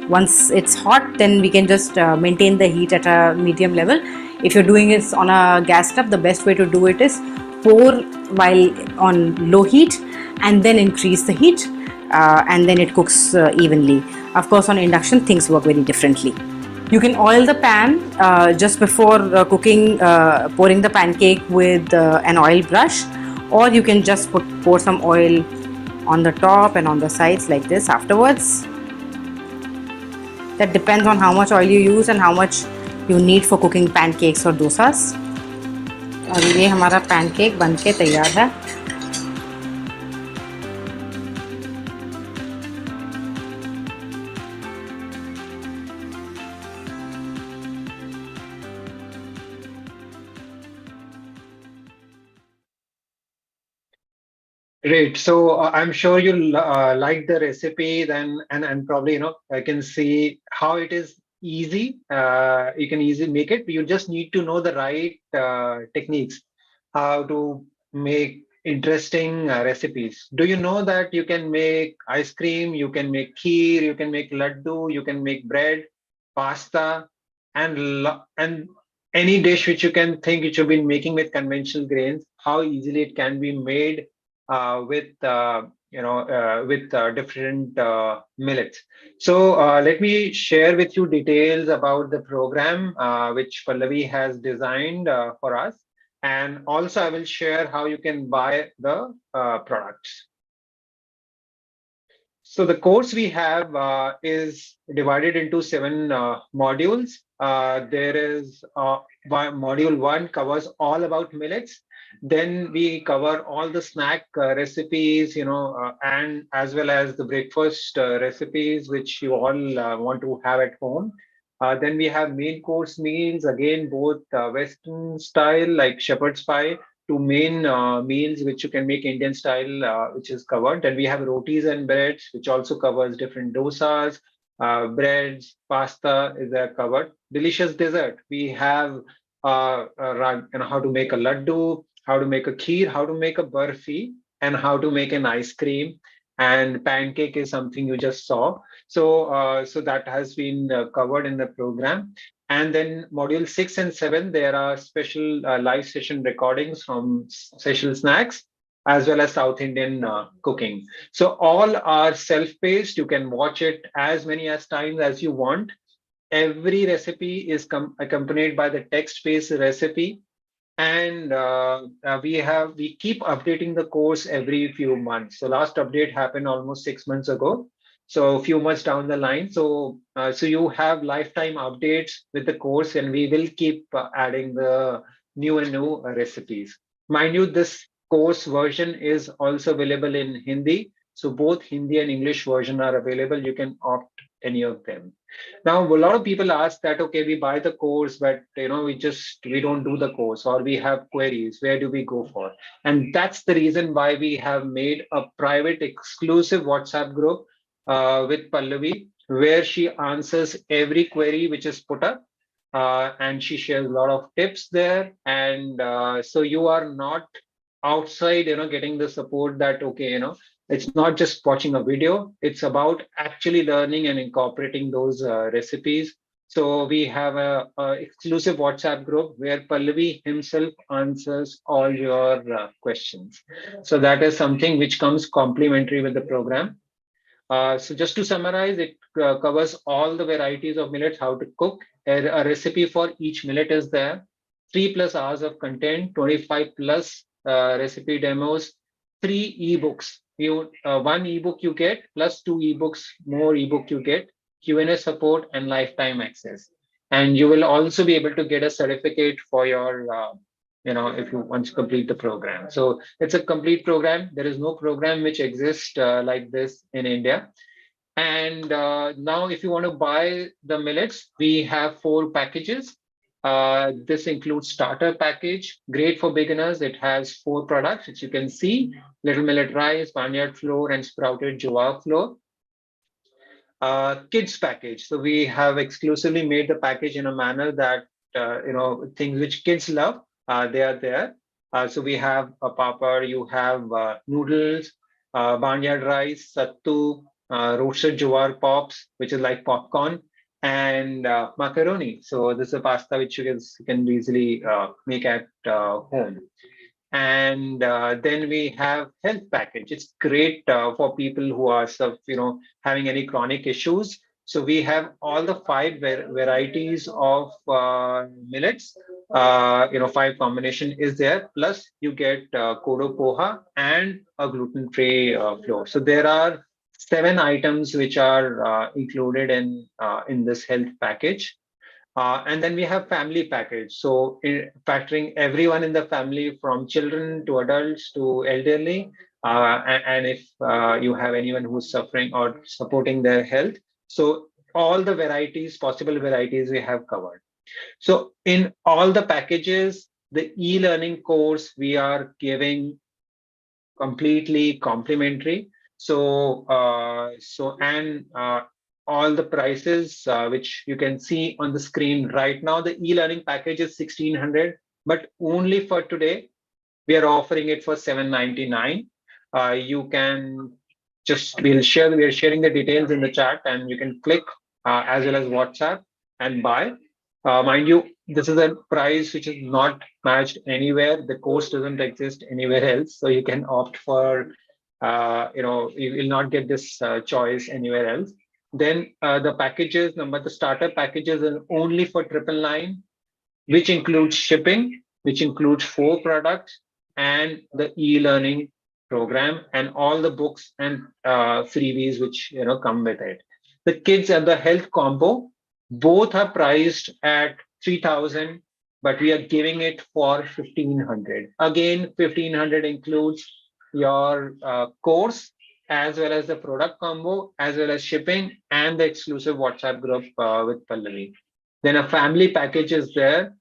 once it's hot, then we can just maintain the heat at a medium level. If you're doing it on a gas stove, the best way to do it is pour while on low heat and then increase the heat, and then it cooks evenly. Of course, on induction, things work very differently. You can oil the pan just before cooking, pouring the pancake with an oil brush, or you can just pour some oil on the top and on the sides like this afterwards. That depends on how much oil you use and how much you need for cooking pancakes or dosas. और ये हमारा pancake बनके तैयार है. Great. So I'm sure you'll like the recipe then, and probably I can see how it is easy. You can easily make it. You just need to know the right techniques, how to make interesting recipes. Do you know that you can make ice cream, you can make kheer, you can make laddu, you can make bread, pasta, and any dish which you can think which you've been making with conventional grains, how easily it can be made with different millets. So let me share with you details about the program which Pallavi has designed for us, and also I will share how you can buy the products. So the course we have is divided into 7 modules. There is module 1 covers all about millets. Then we cover all the snack recipes, and as well as the breakfast recipes which you all want to have at home. Then we have main course meals, again both Western style like shepherd's pie to main meals which you can make Indian style, which is covered. Then we have rotis and breads, which also covers different dosas, breads, pasta is there covered. Delicious dessert. We have how to make a laddu, how to make a kheer, how to make a barfi, and how to make an ice cream. And pancake is something you just saw. So that has been covered in the program. And then module 6 and 7, there are special live session recordings from special snacks as well as South Indian cooking. So all are self-paced. You can watch it as many as times as you want. Every recipe is accompanied by the text-based recipe. And we keep updating the course every few months. So last update happened almost 6 months ago. So a few months down the line. So you have lifetime updates with the course, and we will keep adding the new and new recipes. Mind you, this course version is also available in Hindi. So both Hindi and English version are available. You can opt any of them. Now, a lot of people ask that, okay, we buy the course, but we don't do the course, or we have queries. Where do we go for? And that's the reason why we have made a private exclusive WhatsApp group with Pallavi, where she answers every query which is put up, and she shares a lot of tips there. And so you are not outside, getting the support that, okay, it's not just watching a video, it's about actually learning and incorporating those recipes. So we have a exclusive WhatsApp group where Pallavi himself answers all your questions. So that is something which comes complimentary with the program. So just to summarize, it covers all the varieties of millets, how to cook. A recipe for each millet is there. 3+ hours of content, 25+ recipe demos, 3 ebooks. One ebook you get plus 2 ebooks, more ebook you get. Q&A support, and lifetime access. And you will also be able to get a certificate for your, if you want to complete the program. So it's a complete program. There is no program which exists like this in India. And now, if you want to buy the millets, we have 4 packages. This includes starter package, great for beginners. It has 4 products, which you can see: little millet rice, barnyard flour, and sprouted jowar flour. Kids package. So we have exclusively made the package in a manner that things which kids love, they are there. So we have a papad, you have noodles, barnyard rice, sattu, roasted jowar pops, which is like popcorn, and macaroni. So this is a pasta which you can easily make at home. And then we have health package. It's great for people who are having any chronic issues. So we have all the 5 varieties of millets. 5 combination is there. Plus you get kodo poha and a gluten-free flour. So there are 7 items which are included in this health package. And then we have family package. So factoring everyone in the family, from children to adults to elderly, and if you have anyone who's suffering or supporting their health. So all the possible varieties we have covered. So in all the packages, the e-learning course we are giving completely complimentary. And all the prices which you can see on the screen right now, the e-learning package is 1,600, but only for today we are offering it for 799. You can we are sharing the details in the chat, and you can click as well as WhatsApp and buy. Mind you, this is a price which is not matched anywhere. The course doesn't exist anywhere else, so you can opt for you will not get this choice anywhere else. Then the starter packages are only for 999, which includes shipping, which includes 4 products and the e-learning program and all the books and freebies which come with it. The kids and the health combo both are priced at 3,000, but we are giving it for 1,500. Again, 1,500 includes your course as well as the product combo, as well as shipping and the exclusive WhatsApp group with Pallavi. Then a family package is there,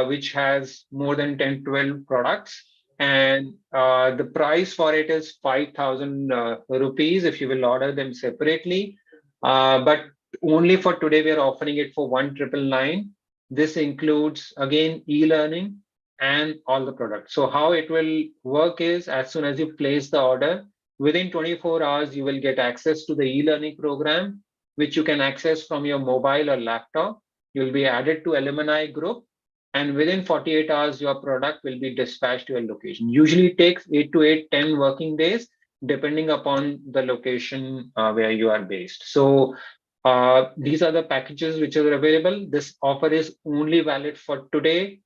which has more than 10-12 products. And the price for it is 5,000 rupees if you will order them separately. But only for today, we are offering it for 1,999. This includes, again, e-learning and all the products. So how it will work is, as soon as you place the order, within 24 hours, you will get access to the e-learning program, which you can access from your mobile or laptop. You'll be added to alumni group, and within 48 hours, your product will be dispatched to your location. Usually it takes 8 to 10 working days, depending upon the location where you are based. So these are the packages which are available. This offer is only valid for today.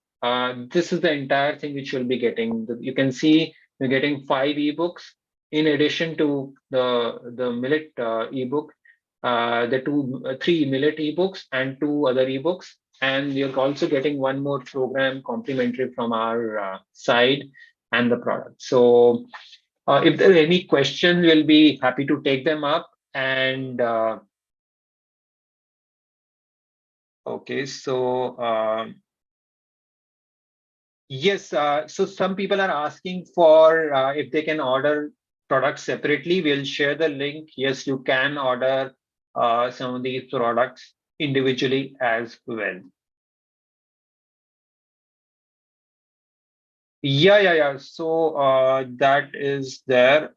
This is the entire thing which you'll be getting. You can see you're getting 5 ebooks in addition to the millet ebook, the 3 millet ebooks and 2 other ebooks. And you're also getting 1 more program complimentary from our side and the product. So if there are any questions, we'll be happy to take them up. And okay, so yes, so some people are asking for if they can order products separately. We'll share the link. Yes, you can order some of these products individually as well. Yeah. So that is there.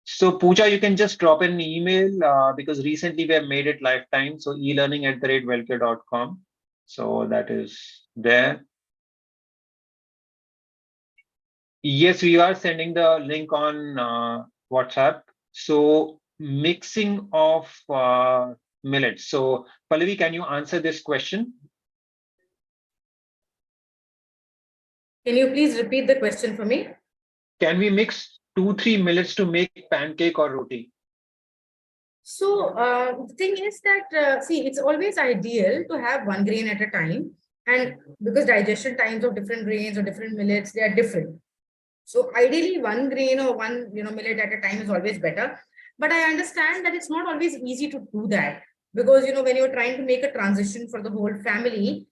So Pooja, you can just drop an email because recently we have made it lifetime. So elearning@wellcure.com. So that is there. Yes, we are sending the link on WhatsApp. So mixing of millets. So Pallavi, can you answer this question? Can you please repeat the question for me? Can we mix 2-3 millets to make pancake or roti? So the thing is that, see, it's always ideal to have one grain at a time. And because digestion times of different grains or different millets, they are different. So ideally, one grain or one millet at a time is always better. But I understand that it's not always easy to do that because when you're trying to make a transition for the whole family,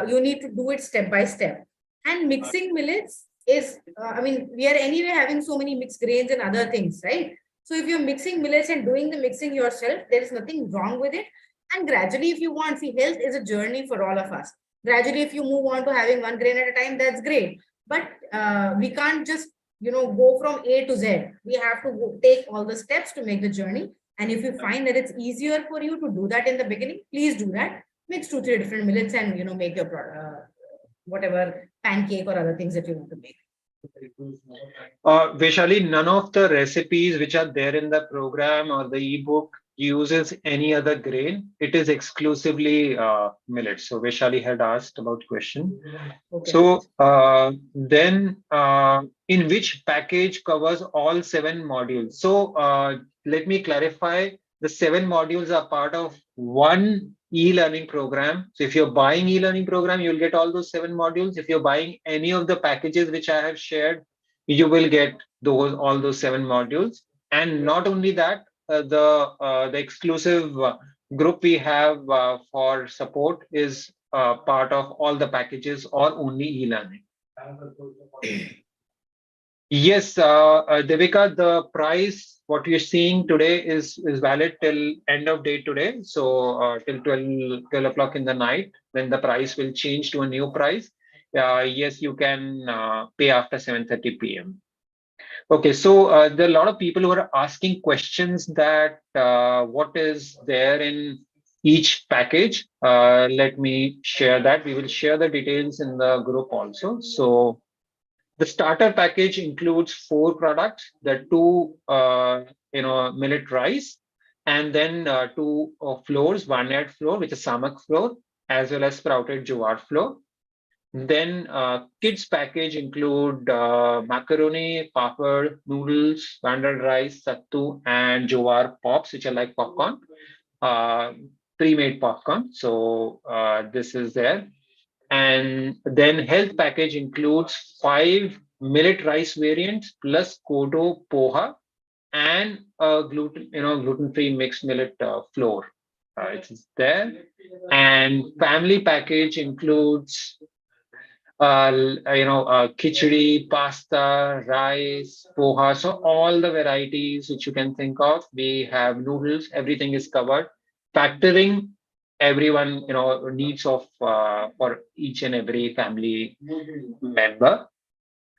you need to do it step by step. And mixing millets is, I mean, we are anyway having so many mixed grains and other things, right? So if you're mixing millets and doing the mixing yourself, there is nothing wrong with it. And gradually, if you want, see, health is a journey for all of us. Gradually, if you move on to having one grain at a time, that's great. But we can't just go from A to Z. We have to take all the steps to make the journey. And if you find that it's easier for you to do that in the beginning, please do that. Mix 2-3 different millets and make your whatever pancake or other things that you want to make. Vaishali, none of the recipes which are there in the program or the ebook uses any other grain. It is exclusively millet. So Vaishali had asked about question. Okay. So then in which package covers all 7 modules? So let me clarify. The 7 modules are part of one e-learning program. So if you're buying e-learning program, you'll get all those 7 modules. If you're buying any of the packages which I have shared, you will get all those 7 modules. And not only that, the exclusive group we have for support is part of all the packages or only e-learning. Yes, Devika, the price, what you're seeing today is valid till end of day today. So till 12 o'clock in the night, when the price will change to a new price. Yes, you can pay after 7:30 p.m. Okay, so there are a lot of people who are asking questions that what is there in each package. Let me share that. We will share the details in the group also. So the starter package includes 4 products, the 2 millet rice, and then 2 flours, barnyard flour, which is samak flour, as well as sprouted jowar flour. Then kids package include macaroni, papad, noodles, banded rice, sattu, and jowar pops, which are like popcorn, uh, pre-made popcorn. So this is there. And then health package includes 5 millet rice variants plus kodo poha and gluten-free mixed millet flour. It's there. And family package includes khichdi, pasta, rice, poha. So all the varieties which you can think of. We have noodles. Everything is covered, factoring everyone needs of for each and every family member.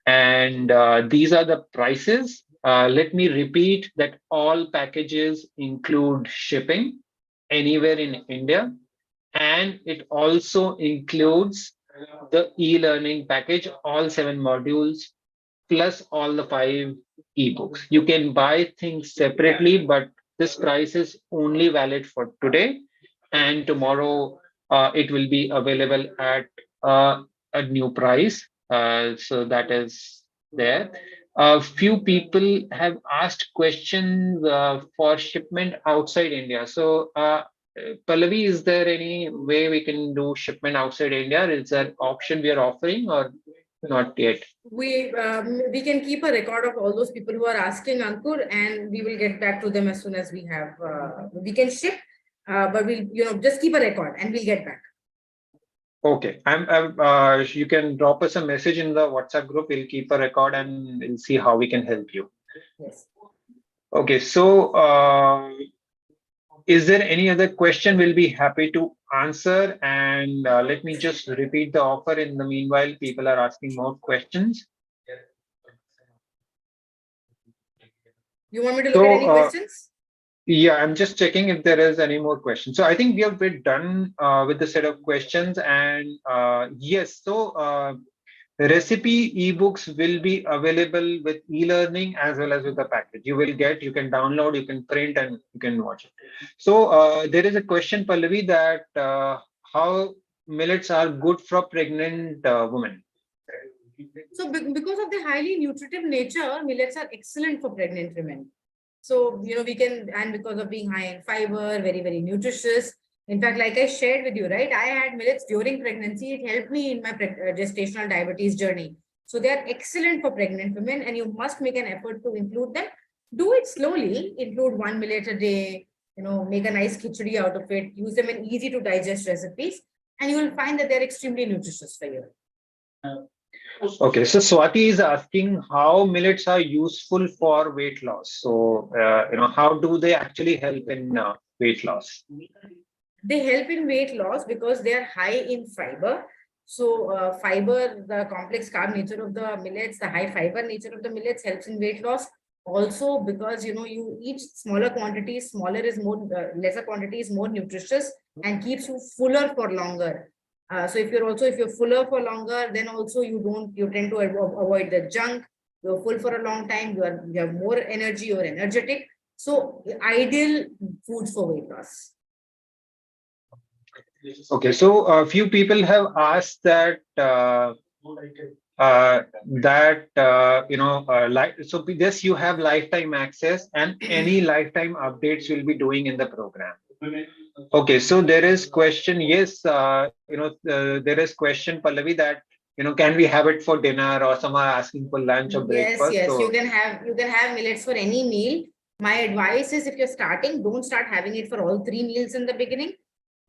And these are the prices. Let me repeat that all packages include shipping anywhere in India, and it also includes the e-learning package, all 7 modules, plus all the 5 ebooks. You can buy things separately, but this price is only valid for today, and tomorrow it will be available at a new price. So that is there. A few people have asked questions for shipment outside India. So Pallavi, is there any way we can do shipment outside India? Is there an option we are offering or not yet? We can keep a record of all those people who are asking, Ankur, and we will get back to them as soon as we have. We can ship, but we'll just keep a record and we'll get back. Okay, you can drop us a message in the WhatsApp group. We'll keep a record and we'll see how we can help you. Yes. Okay, so is there any other question? We'll be happy to answer. And let me just repeat the offer. In the meanwhile, people are asking more questions. You want me to look at any questions? Yeah, I'm just checking if there is any more questions. So I think we have been done with the set of questions. And yes, so recipe ebooks will be available with e-learning as well as with the package. You can download, you can print, and you can watch it. So there is a question, Pallavi, that how millets are good for pregnant women. So because of the highly nutritive nature, millets are excellent for pregnant women. So, we can, and because of being high in fiber, very, very nutritious. In fact, like I shared with you, right? I had millets during pregnancy. It helped me in my gestational diabetes journey. So they are excellent for pregnant women, and you must make an effort to include them. Do it slowly. Include 1 millet a day. Make a nice khichdi out of it. Use them in easy to digest recipes, and you will find that they're extremely nutritious for you. Okay, so Swati is asking how millets are useful for weight loss. So, how do they actually help in weight loss? They help in weight loss because they are high in fiber. So, fiber, the complex carb nature of the millets, the high fiber nature of the millets helps in weight loss. Also, because you eat smaller quantities, smaller is more, lesser quantity is more nutritious and keeps you fuller for longer. So if you're fuller for longer, then also you tend to avoid the junk. You're full for a long time. You have more energy. You're energetic. So ideal foods for weight loss. Okay, so a few people have asked that so yes, you have lifetime access, and any lifetime updates you'll be doing in the program. Okay, so there is question. Yes, there is question, Pallavi, that can we have it for dinner, or some are asking for lunch or breakfast? Yes, So, you can have millets for any meal. My advice is, if you're starting, don't start having it for all 3 meals in the beginning.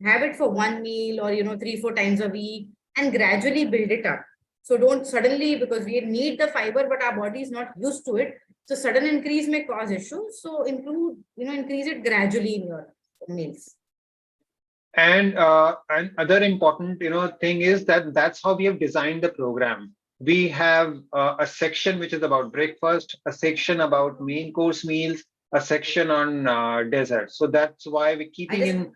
Have it for 1 meal, or 3-4 times a week, and gradually build it up. So don't suddenly, because we need the fiber, but our body is not used to it. So sudden increase may cause issues. So increase it gradually in your meals. and other important thing is that that's how we have designed the program. We have a section which is about breakfast, a section about main course meals, a section on dessert. So that's why we're keeping in. I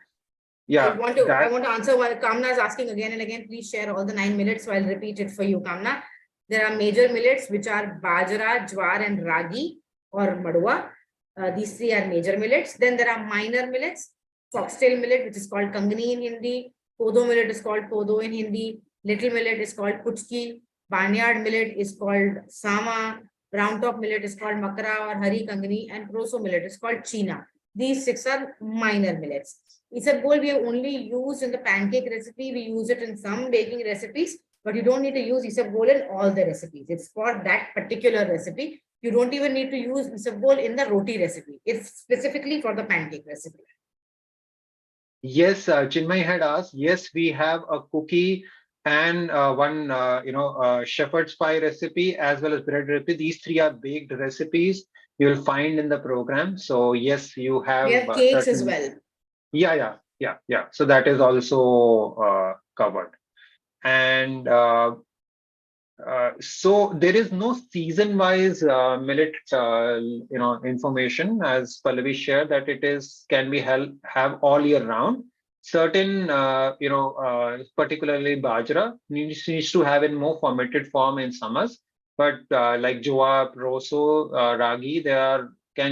Yeah, want to answer while Kamna is asking again and again. Please share all the 9 millets, so I'll repeat it for you, Kamna. There are major millets, which are bajra, jwar, and ragi or madua. These 3 are major millets. Then there are minor millets. Foxtail millet, which is called kangni in Hindi. Kodo millet is called kodo in Hindi. Little millet is called kuchki. Barnyard millet is called sama. Brown top millet is called makra or hari kangni. And proso millet is called china. These 6 are minor millets. Isabgol we have only used in the pancake recipe. We use it in some baking recipes, but you don't need to use isabgol in all the recipes. It's for that particular recipe. You don't even need to use isabgol in the roti recipe. It's specifically for the pancake recipe. Yes, Chinmay had asked. Yes, we have a cookie and one shepherd's pie recipe as well as bread recipe. These 3 are baked recipes you'll find in the program. So yes, you have. We have cakes as well. Yeah. So that is also covered. And so there is no season-wise millet, information, as Pallavi shared, that can be have all year round. Certain, particularly bajra needs to have in more fermented form in summers. But like jowar, proso, ragi,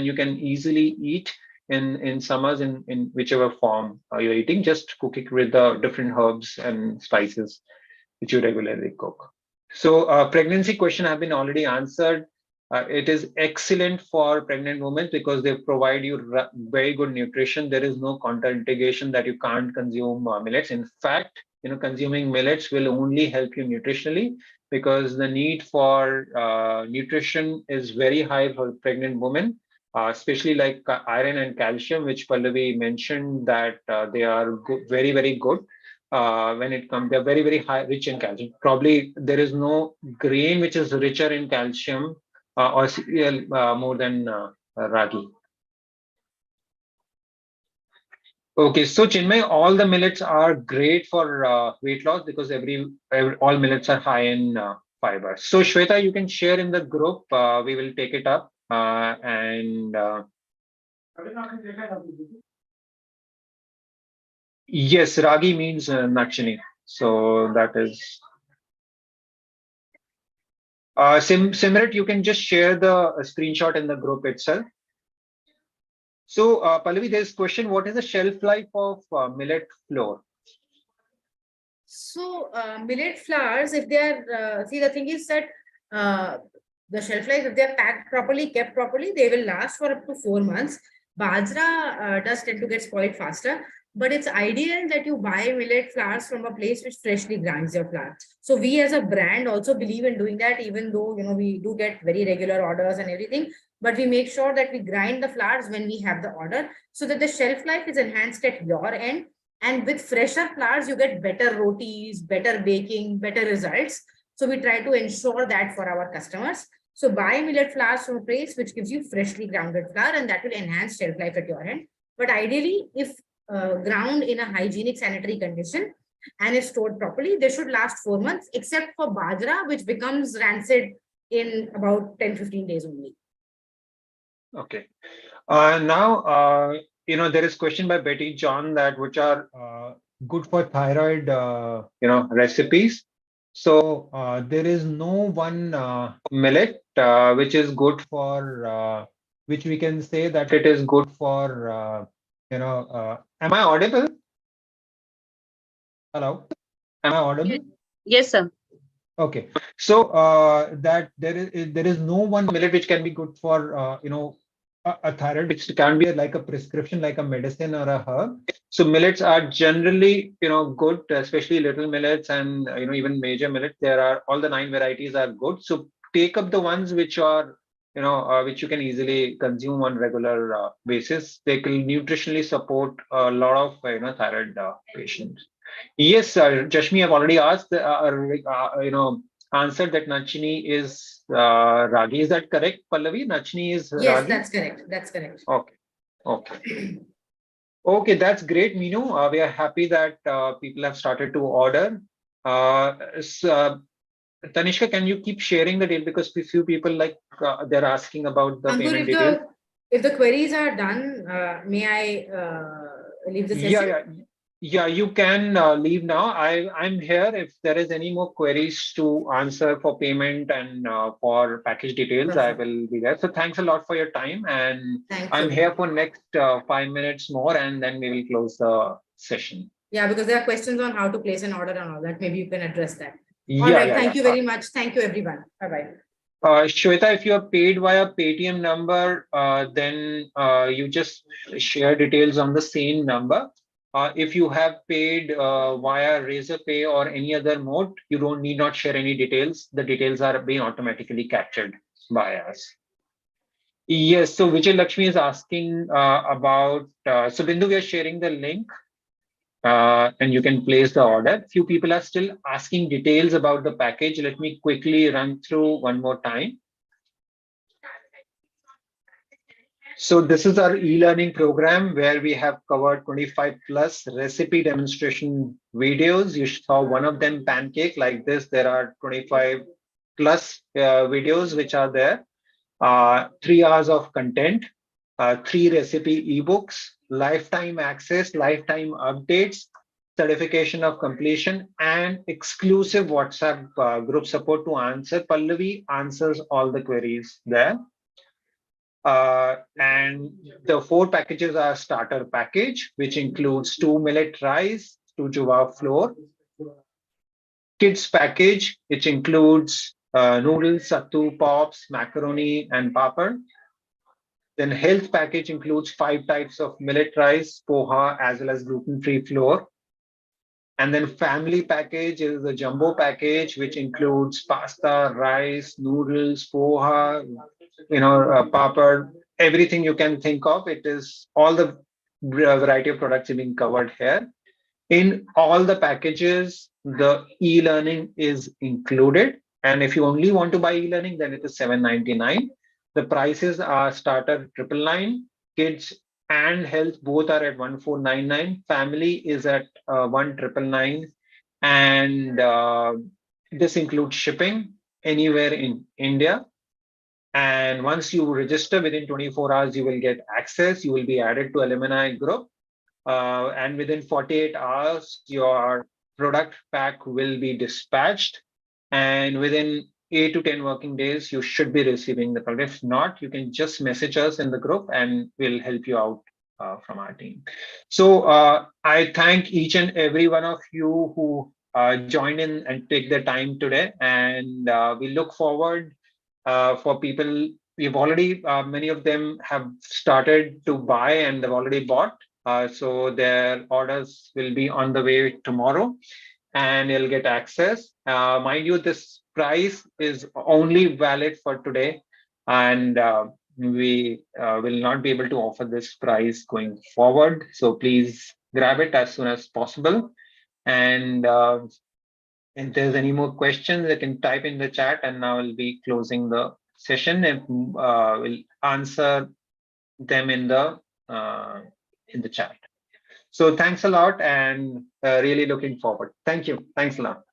you can easily eat in summers in whichever form you're eating. Just cook it with the different herbs and spices which you regularly cook. So pregnancy question have been already answered. It is excellent for pregnant women because they provide you very good nutrition. There is no contraindication that you can't consume millets. In fact, consuming millets will only help you nutritionally, because the need for nutrition is very high for pregnant women, especially like iron and calcium, which Pallavi mentioned that they are very, very good. When it comes, they're very, very high, rich in calcium. Probably there is no grain which is richer in calcium or cereal more than ragi. Okay, so Chinmay, all the millets are great for weight loss because all millets are high in fiber. So Shweta, you can share in the group. We will take it up and. Yes, ragi means nachni. So that is. Simrat, you can just share the screenshot in the group itself. So, Pallavi, there's a question: what is the shelf life of millet flour? So, millet flours, if they are, see, the thing is that The shelf life, if they're packed properly, kept properly, they will last for up to 4 months. Bajra does tend to get spoiled faster, but it's ideal that you buy millet flours from a place which freshly grinds your flour. So we as a brand also believe in doing that, even though we do get very regular orders and everything, but we make sure that we grind the flours when we have the order so that the shelf life is enhanced at your end. And with fresher flours, you get better rotis, better baking, better results. So we try to ensure that for our customers. So buy millet flours from a place which gives you freshly grounded flour, and that will enhance shelf life at your end. But ideally, if ground in a hygienic sanitary condition and is stored properly, they should last 4 months, except for bajra, which becomes rancid in about 10-15 days only. Okay. Now, there is question by Betty John that which are good for thyroid, recipes. So there is no one millet which is good for, which we can say that it is good for, am I audible? Hello, am I audible? Yes, sir. Okay, so that there is no one millet which can be good for a thyroid, which can be like a prescription, like a medicine or a herb. So millets are generally good, especially little millets and even major millets. There are all the 9 varieties are good. So take up the ones which are which you can easily consume on regular basis. They can nutritionally support a lot of thyroid patients. Yes, Jashmi, I've already asked, answered that Nachini is Ragi. Is that correct, Pallavi? Nachini is Yes, Ragi? that's correct. That's correct. Okay. Okay. Okay, that's great, Minu. We are happy that people have started to order. Tanishka, can you keep sharing the deal because few people they're asking about the Ankur, payment details. if the queries are done, may I leave the session? Yeah, you can leave now. I'm here if there is any more queries to answer for payment and for package details. Perfect. I will be there. So thanks a lot for your time, and Thank I'm you. here for next 5 minutes more, and then we will close the session. Yeah, because there are questions on how to place an order and all that. Maybe you can address that. Yeah, All right. yeah, Thank yeah. you very much. Thank you, everyone. Bye-bye. Shweta, if you are paid via Paytm number, then you just share details on the same number. If you have paid via Razorpay or any other mode, you don't need not share any details. The details are being automatically captured by us. Yes, so Vijay Lakshmi is asking about, so Bindu, we are sharing the link and you can place the order. Few people are still asking details about the package. Let me quickly run through one more time. So this is our e-learning program where we have covered 25 plus recipe demonstration videos. You saw one of them, pancake, like this. There are 25 plus videos which are there. 3 hours of content, 3 recipe ebooks, lifetime access, lifetime updates, certification of completion, and exclusive WhatsApp group support to answer. Pallavi answers all the queries there. And the 4 packages are starter package, which includes 2 millet rice, 2 jowar flour. Kids package, which includes noodles, sattu, pops, macaroni, and papad. Then health package includes 5 types of millet rice, poha, as well as gluten-free flour. And then family package is the jumbo package, which includes pasta, rice, noodles, poha, papad, everything you can think of. It is all the variety of products being covered here. In all the packages, the e-learning is included. And if you only want to buy e-learning, then it is $7.99. The prices are starter 999, kids and health both are at 1499, family is at 1999, and this includes shipping anywhere in India. And once you register within 24 hours, you will get access. You will be added to alumni group, and within 48 hours, your product pack will be dispatched. And within 8 to 10 working days, you should be receiving the product. If not, you can just message us in the group and we'll help you out from our team. So I thank each and every one of you who joined in and take the time today. And we look forward for people. We've already, many of them have started to buy and they've already bought. So their orders will be on the way tomorrow and you'll get access. Mind you, this price is only valid for today, and we will not be able to offer this price going forward. So please grab it as soon as possible. And if there's any more questions, they can type in the chat, and now I'll be closing the session and we'll answer them in the chat. So thanks a lot, and really looking forward. Thank you. Thanks a lot.